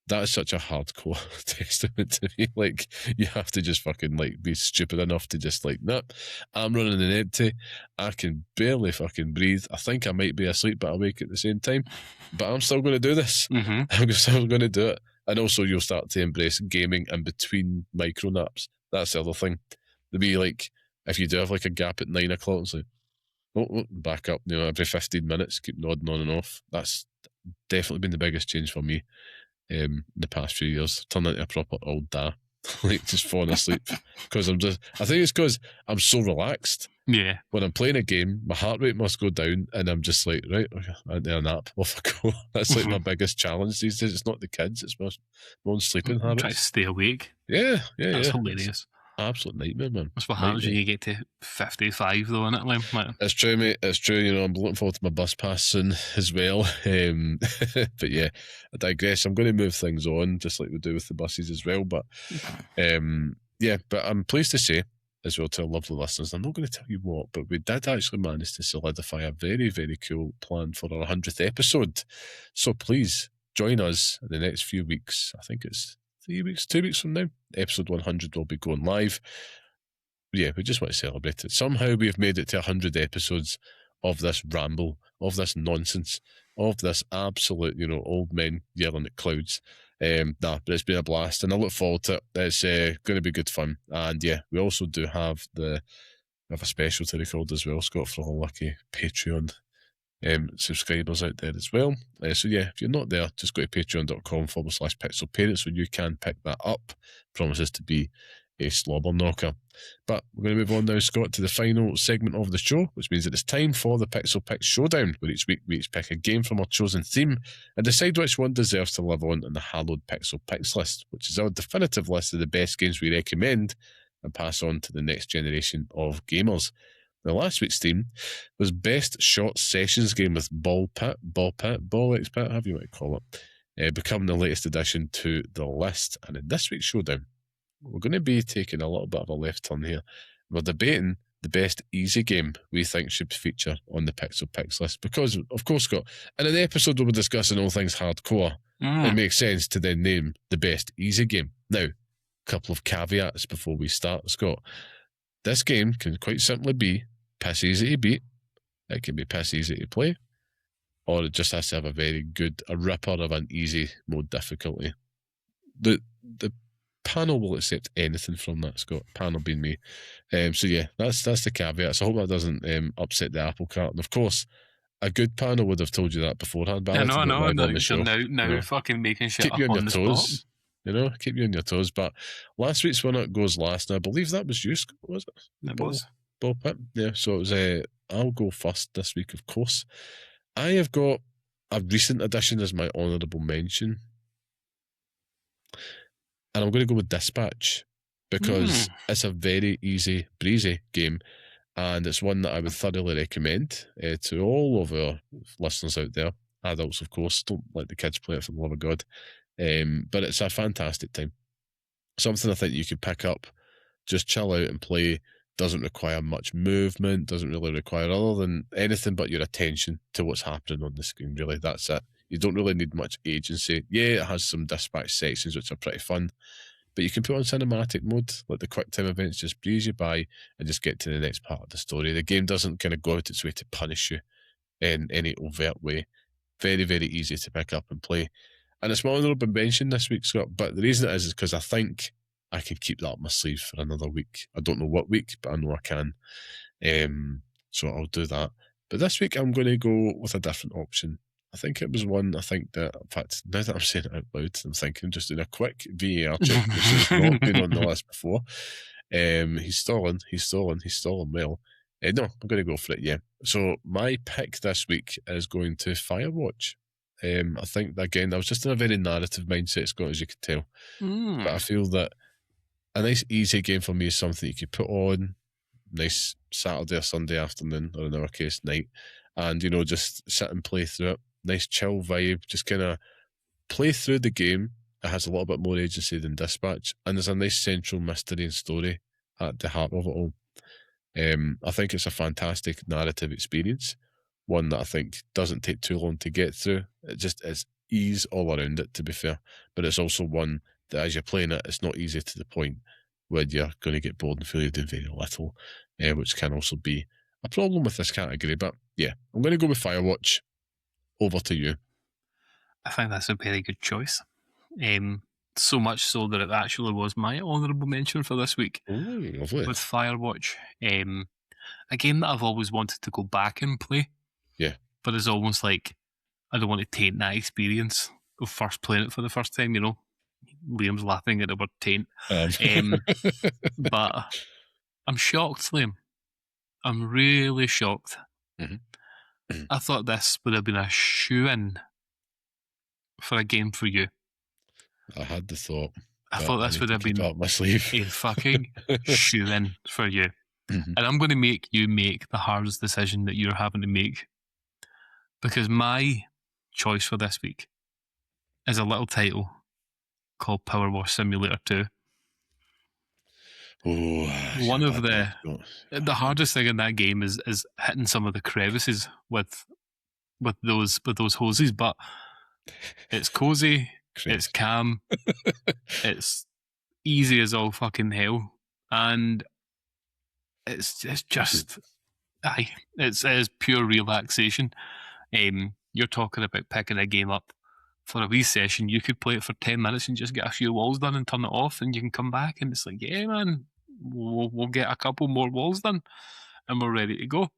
that is such a hardcore testament to me. Like, you have to just fucking like be stupid enough to just like, nope, I'm running an empty. I can barely fucking breathe. I think I might be asleep but awake at the same time, but I'm still going to do this. I'm still going to do it. And also, you'll start to embrace gaming in between micro naps. That's the other thing. There'll be like, if you do have like a gap at 9 o'clock, it's like, oh, back up, you know, every 15 minutes, keep nodding on and off. That's definitely been the biggest change for me. In the past few years, turned into a proper old da, like just falling asleep, because I think it's because I'm so relaxed. Yeah, when I'm playing a game, my heart rate must go down, and I'm just like, right, okay, I need a nap, off I go. That's like my biggest challenge these days. It's not the kids, it's my own sleeping habits. Try to stay awake. That's hilarious. Absolute nightmare, man. That's what happens when you get to 55, though, isn't it, Liam? Like, it's true, mate. It's true. You know, I'm looking forward to my bus pass soon as well. But yeah, I digress. I'm going to move things on, just like we do with the buses as well. But yeah, but I'm pleased to say as well to our lovely listeners, I'm not going to tell you what, but we did actually manage to solidify a very, very cool plan for our 100th episode. So please join us in the next few weeks. I think it's 2 weeks from now, episode 100 will be going live. Yeah, we just want to celebrate it. Somehow we've made it to 100 episodes of this ramble, of this nonsense, of this absolute, you know, old men yelling at clouds. But it's been a blast, and I look forward to it. It's going to be good fun. And yeah, we also do have a special to record as well, Scott, for all lucky Patreon subscribers out there as well. So yeah, if you're not there, just go to patreon.com/pixelparents so you can pick that up. Promises to be a slobber knocker. But we're going to move on now, Scott, to the final segment of the show, which means that it's time for the Pixel Picks Showdown, where each week we each pick a game from our chosen theme and decide which one deserves to live on in the hallowed Pixel Picks list, which is our definitive list of the best games we recommend and pass on to the next generation of gamers. Now, last week's theme was Best Short Sessions Game with Ball Pit, however you might call it, becoming the latest addition to the list. And in this week's showdown, we're going to be taking a little bit of a left turn here. We're debating the best easy game we think should feature on the Pixel Picks list. Because, of course, Scott, in an episode where we're discussing all things hardcore, it makes sense to then name the best easy game. Now, a couple of caveats before we start, Scott. This game can quite simply be piss easy to beat. It can be piss easy to play. Or it just has to have a ripper of an easy mode difficulty. The panel will accept anything from that, Scott. Panel being me. So yeah, that's the caveat. So I hope that doesn't upset the apple cart. And of course, a good panel would have told you that beforehand. But I know. On the show. Now fucking making shit keep up you on on your the toes. Spot. Keep you on your toes. But last week's winner goes last. And I believe that was you, Scott, was it? It was. Ball Pit. Yeah, so it was. I'll go first this week, of course. I have got a recent addition as my honourable mention. And I'm going to go with Dispatch because it's a very easy, breezy game. And it's one that I would thoroughly recommend to all of our listeners out there. Adults, of course. Don't let the kids play it for the love of God. But it's a fantastic time. Something I think you could pick up, just chill out and play. Doesn't require much movement, doesn't really require other than anything but your attention to what's happening on the screen, really. That's it. You don't really need much agency. Yeah, it has some dispatch sections which are pretty fun, but you can put on cinematic mode, like the quick time events just breeze you by and just get to the next part of the story. The game doesn't kind of go out its way to punish you in any overt way. Very, very easy to pick up and play. And it's my honourable mention this week, Scott, but the reason it is because I think I can keep that up my sleeve for another week. I don't know what week, but I know I can. So I'll do that. But this week I'm going to go with a different option. I think it was one, in fact, now that I'm saying it out loud, I'm thinking just doing a quick VAR check, which has not been on the list before. He's stolen well. No, I'm going to go for it, yeah. So my pick this week is going to Firewatch. I think, again, I was just in a very narrative mindset, Scott, as you could tell. But I feel that a nice easy game for me is something you could put on, nice Saturday or Sunday afternoon, or in our case, night, and, just sit and play through it. Nice chill vibe, just kind of play through the game. It has a little bit more agency than Dispatch, and there's a nice central mystery and story at the heart of it all. I think it's a fantastic narrative experience, one that I think doesn't take too long to get through. It just is ease all around it, to be fair, but it's also one that as you're playing it, it's not easy to the point where you're going to get bored and feel you're doing very little, which can also be a problem with this category. But yeah, I'm going to go with Firewatch. Over to you. I think that's a very good choice. So much so that it actually was my honourable mention for this week. Ooh, lovely. With Firewatch. A game that I've always wanted to go back and play. Yeah. But it's almost like I don't want to taint that experience of first playing it for the first time, Liam's laughing at the word taint. But I'm shocked, Liam. I'm really shocked. Mm-hmm. I thought this would have been a shoe-in for a game for you. I had the thought. I thought this would have been up my sleeve. A fucking shoe-in for you. Mm-hmm. And I'm going to make you make the hardest decision that you're having to make. Because my choice for this week is a little title called Power Wash Simulator 2. One of the hardest thing in that game is hitting some of the crevices with those hoses, but it's cozy, it's calm, it's easy as all fucking hell, and it's just it's pure relaxation. You're talking about picking a game up for a wee session. You could play it for 10 minutes and just get a few walls done and turn it off, and you can come back and it's like, yeah, man, we'll get a couple more walls done and we're ready to go.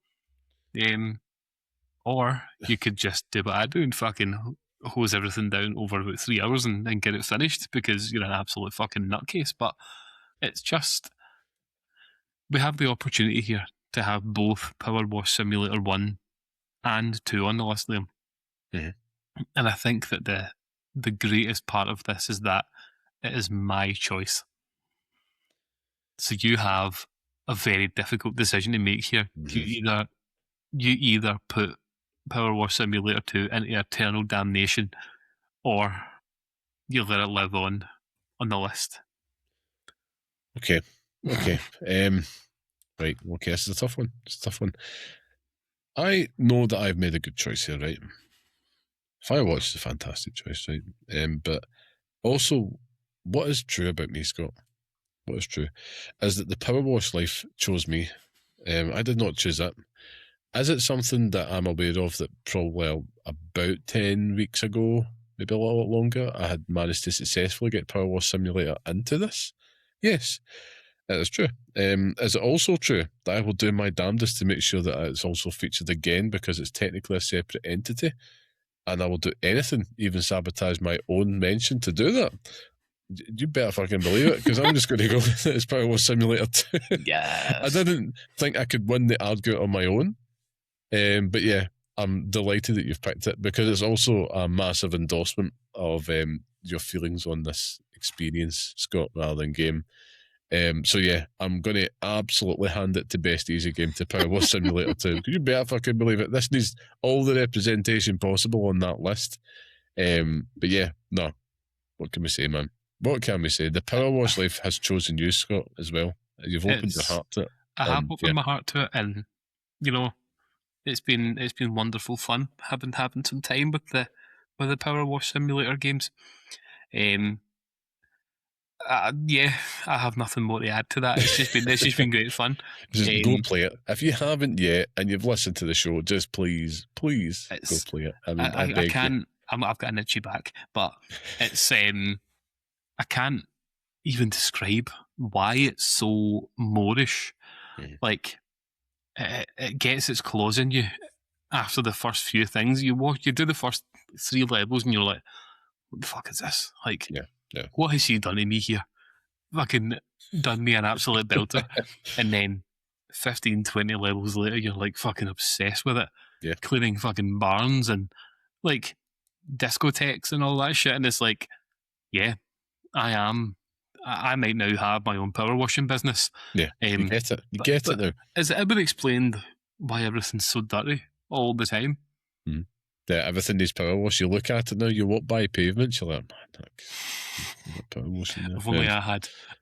Or you could just do what I do and fucking hose everything down over about 3 hours and get it finished because you're an absolute fucking nutcase. But it's just, we have the opportunity here to have both Power Wash Simulator 1 and 2 on the list, Liam. Mm-hmm. And I think that the greatest part of this is that it is my choice. So you have a very difficult decision to make here. Mm-hmm. You either put Power Wash Simulator 2 into eternal damnation, or you let it live on the list. Okay. Right. Okay, this is a tough one. It's a tough one. I know that I've made a good choice here, right? Firewatch is a fantastic choice, right? But also, what is true about me, Scott? What is true is that the Power Wash life chose me. I did not choose it. Is it something that I'm aware of that probably about 10 weeks ago, maybe a little longer, I had managed to successfully get Power Wash Simulator into this? Yes, it is true. Is it also true that I will do my damnedest to make sure that it's also featured again because it's technically a separate entity? And I will do anything, even sabotage my own mention to do that. You better fucking believe it, because I'm just going to go with it as Power Wash Simulator 2. Yes. I didn't think I could win the argument on my own. But yeah, I'm delighted that you've picked it, because it's also a massive endorsement of your feelings on this experience, Scott, rather than game. So yeah, I'm going to absolutely hand it to Best Easy Game to Power Wash Simulator 2. You better fucking believe it. This needs all the representation possible on that list. But yeah, no. What can we say, man? What can we say? The Power Wash life has chosen you, Scott, as well. You've opened your heart to it. I have opened my heart to it, and you know, it's been wonderful fun having some time with the Power Wash Simulator games. Yeah, I have nothing more to add to that. It's just been great fun. Just go play it. If you haven't yet and you've listened to the show, just please go play it. I mean, I can't. I've got an itchy back, but it's I can't even describe why it's so Moorish. Like it gets its claws in you after the first few things you watch. You do the first 3 levels and you're like, what the fuck is this? Like, what has he done to me here? Fucking done me an absolute belter. And then 15, 20 levels later, you're like fucking obsessed with it. Yeah. Cleaning fucking barns and like discotheques and all that shit. And it's like, yeah, I might now have my own power washing business. Yeah, you get it. You get it now. Is it ever explained why everything's so dirty all the time? Yeah, everything needs power wash. You look at it now, you walk by pavements, you're like, man, power wash in there. If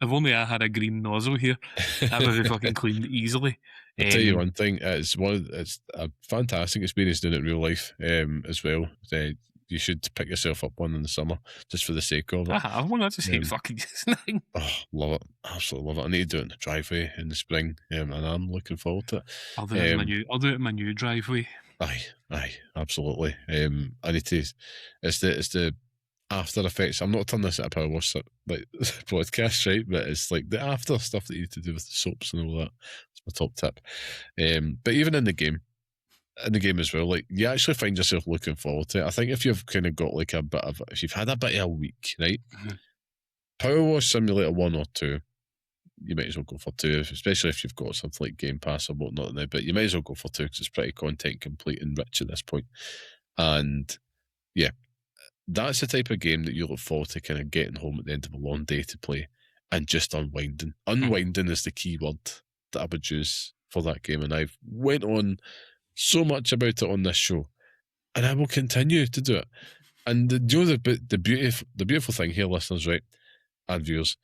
only I had a green nozzle here, that would be fucking cleaned easily. I'll tell you one thing, it's a fantastic experience doing it in real life as well. You should pick yourself up one in the summer just for the sake of it. I want to just hate fucking using. Oh, love it. Absolutely love it. I need to do it in the driveway in the spring, and I'm looking forward to it. I'll do it in my new driveway. Aye, absolutely. I need to. It's the after effects. I'm not turning this at a power wash like podcast, right? But it's like the after stuff that you need to do with the soaps and all that. It's my top tip. But even in the game as well, like you actually find yourself looking forward to it. I think if you've kind of got like if you've had a bit of a week, right? Mm-hmm. Power Wash Simulator 1 or 2, you might as well go for 2, especially if you've got something like Game Pass or whatnot now. But you might as well go for 2 because it's pretty content complete and rich at this point. And yeah, that's the type of game that you look forward to kind of getting home at the end of a long day to play and just unwinding. Unwinding is the key word that I would use for that game. And I've went on so much about it on this show, and I will continue to do it. And the beautiful thing here, listeners, right, and viewers,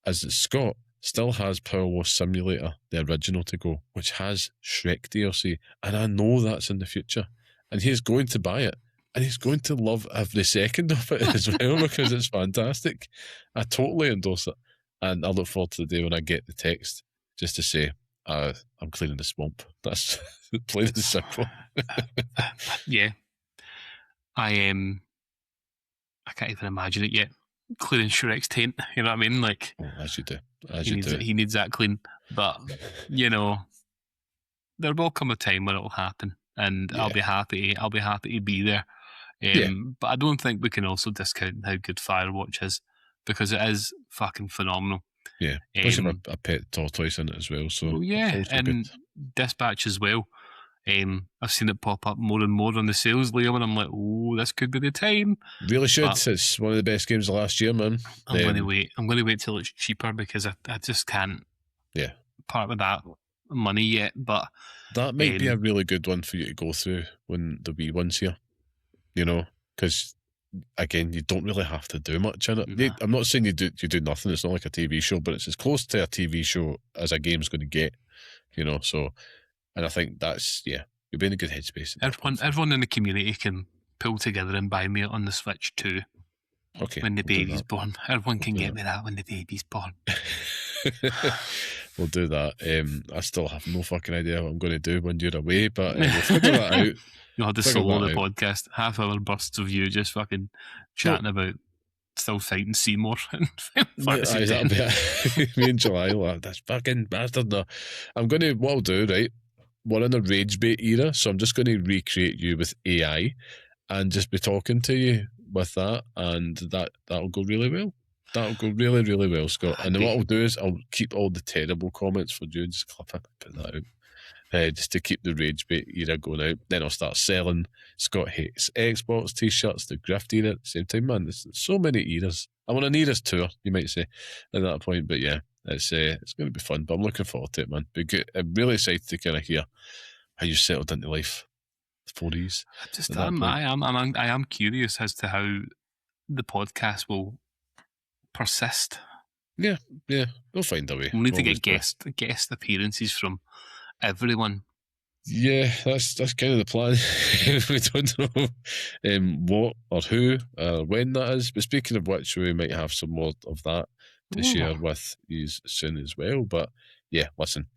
is that Scott still has Power Wash Simulator, the original, to go, which has Shrek DLC, and I know that's in the future, and he's going to buy it, and he's going to love every second of it as well because it's fantastic. I totally endorse it, and I look forward to the day when I get the text just to say, I'm cleaning the swamp. That's plain and simple. Yeah. I can't even imagine it yet. Cleaning Shrek's taint, you know what I mean? Like, as you do. He needs that clean. But, you know, there will come a time when it'll happen, and I'll be happy to be there. But I don't think we can also discount how good Firewatch is, because it is fucking phenomenal. Yeah, especially a pet tortoise in it as well. So and good. Dispatch as well. I've seen it pop up more and more on the sales, Liam, and I'm like, oh, this could be the time. Really should. But it's one of the best games of last year, man. I'm going to wait. I'm going to wait till it's cheaper because I just can't. Yeah. Part with that money yet, but that might be a really good one for you to go through when the wee one's here. You know, because again, you don't really have to do much in it. No. I'm not saying you do nothing. It's not like a TV show, but it's as close to a TV show as a game's going to get. So, and I think that's, you'll be in a good headspace. Everyone in the community can pull together and buy me it on the Switch too. Okay. When the baby's born. Everyone can get me that when the baby's born. We'll do that. I still have no fucking idea what I'm going to do when you're away, but we'll figure that out. You'll have to solo the podcast. Half-hour bursts of you just fucking chatting about still fighting Seymour. Me and July, that's fucking bastard. No. What I'll do, right? We're in a rage bait era, so I'm just going to recreate you with AI and just be talking to you with that, and that'll go really well. That'll go really, really well, Scott. And then what I'll do is I'll keep all the terrible comments for you, just clip it, put that out. Just to keep the rage bait era going out. Then I'll start selling Scott Hates Xbox t-shirts, the grift era at the same time. Man, there's so many eras. I want an eras tour, you might say, at that point. But yeah, it's going to be fun. But I'm looking forward to it, man. I'm really excited to kind of hear how you settled into life. 40s. I am curious as to how the podcast will persist. Yeah, we'll find a way. We'll need to get guest appearances from everyone. Yeah, that's kind of the plan. We don't know what or who or when that is. But speaking of which, we might have some more of that to share with you soon as well. But yeah, listen,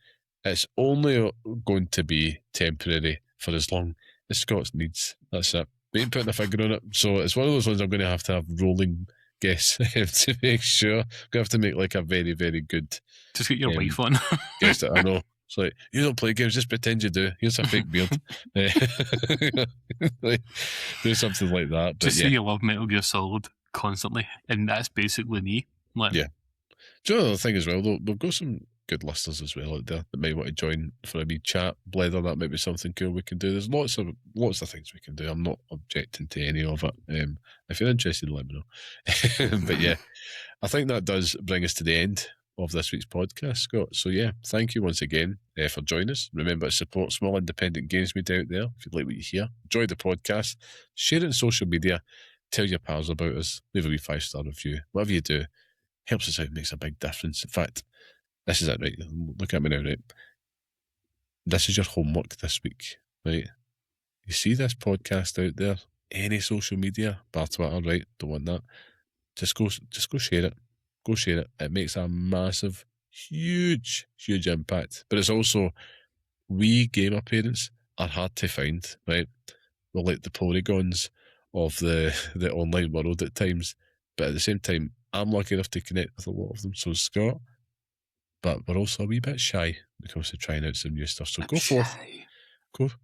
it's only going to be temporary for as long as Scott's needs. That's it. We ain't putting a figure on it. So it's one of those ones I'm going to have rolling guess to make sure. I'm going to have to make like a very, very good. Just get your wife on. Guess that I know. It's like, you don't play games, just pretend you do. Here's a fake beard. Do something like that. Just say you love Metal Gear Solid constantly, and that's basically me. Yeah. Do you know the thing as well, though? We've got some good listeners as well out there that might want to join for a wee chat. Blether, that might be something cool we can do. There's lots of things we can do. I'm not objecting to any of it. If you're interested, let me know. But yeah, I think that does bring us to the end of this week's podcast, Scott. So yeah, thank you once again for joining us. Remember to support small independent games media out there. If you like what you hear, enjoy the podcast, share it on social media, tell your pals about us, leave a wee 5-star review. Whatever you do helps us out, makes a big difference. In fact, this is it, right? Look at me now, right? This is your homework this week, right? You see this podcast out there, any social media, bar Twitter, right? Don't want that. Just go share it. Go share it. It makes a massive, huge, huge impact. But it's also, we gamer parents are hard to find, right? We're like the polygons of the online world at times. But at the same time, I'm lucky enough to connect with a lot of them. So Scott, but we're also a wee bit shy when it comes to trying out some new stuff. So go forth,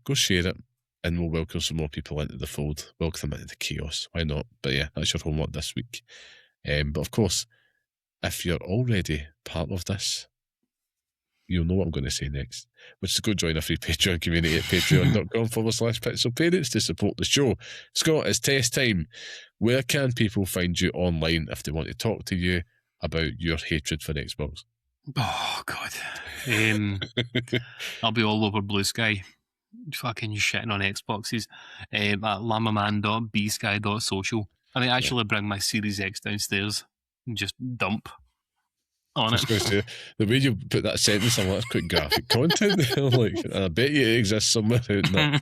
go share it, and we'll welcome some more people into the fold. Welcome them into the chaos. Why not? But yeah, that's your homework this week. But of course, if you're already part of this, you'll know what I'm going to say next, which is go join a free Patreon community at patreon.com/Pixel Parents to support the show. Scott, it's test time. Where can people find you online if they want to talk to you about your hatred for Xbox? Oh, God. I'll be all over Blue Sky, fucking shitting on Xboxes, at lamaman.bsky.social. And I actually bring my Series X downstairs and just dump on it. Say, the way you put that sentence, I'm like, that's quite graphic content. I bet you it exists somewhere out there.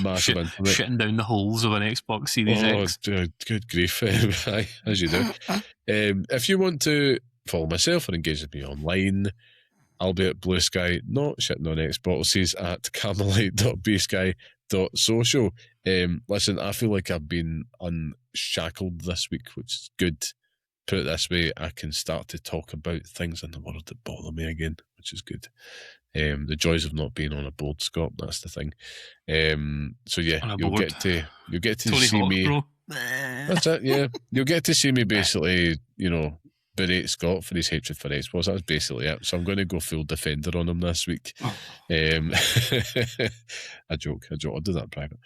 Massive internet. Shitting down the holes of an Xbox Series X. Good grief. Aye, as you do. If you want to follow myself or engage with me online, I'll be at Blue Sky, not shitting on Xboxes, at carmelite.bsky.social. Listen, I feel like I've been unshackled this week, which is good. Put it this way, I can start to talk about things in the world that bother me again, which is good. The joys of not being on a board, Scott, that's the thing. So yeah, you'll get to Tony see Hawk, me. bro. That's it, yeah. You'll get to see me basically, berate Scott for his hatred for Xbox. That's basically it. So I'm going to go full defender on him this week. A joke. I'll do that in private.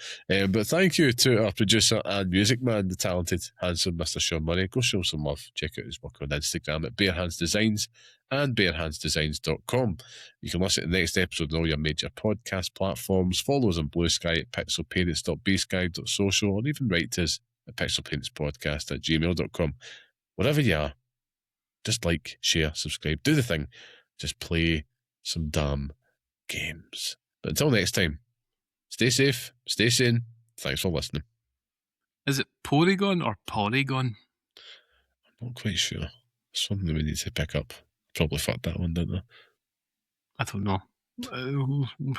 But thank you to our producer and music man, the talented, handsome Mr. Sean Murray. Go show him some love. Check out his work on Instagram at Barehands Designs and barehandsdesigns.com. You can listen to the next episode on all your major podcast platforms. Follow us on Blue Sky at pixelparents.bsky.social, or even write to us at pixelparentspodcast@gmail.com. Whatever you are, just like, share, subscribe, do the thing. Just play some damn games. But until next time, stay safe, stay sane. Thanks for listening. Is it Porygon or Porygon? I'm not quite sure. It's something we need to pick up. Probably fucked that one, didn't I? I don't know.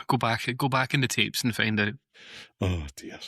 Go back in the tapes and find out. Oh dear.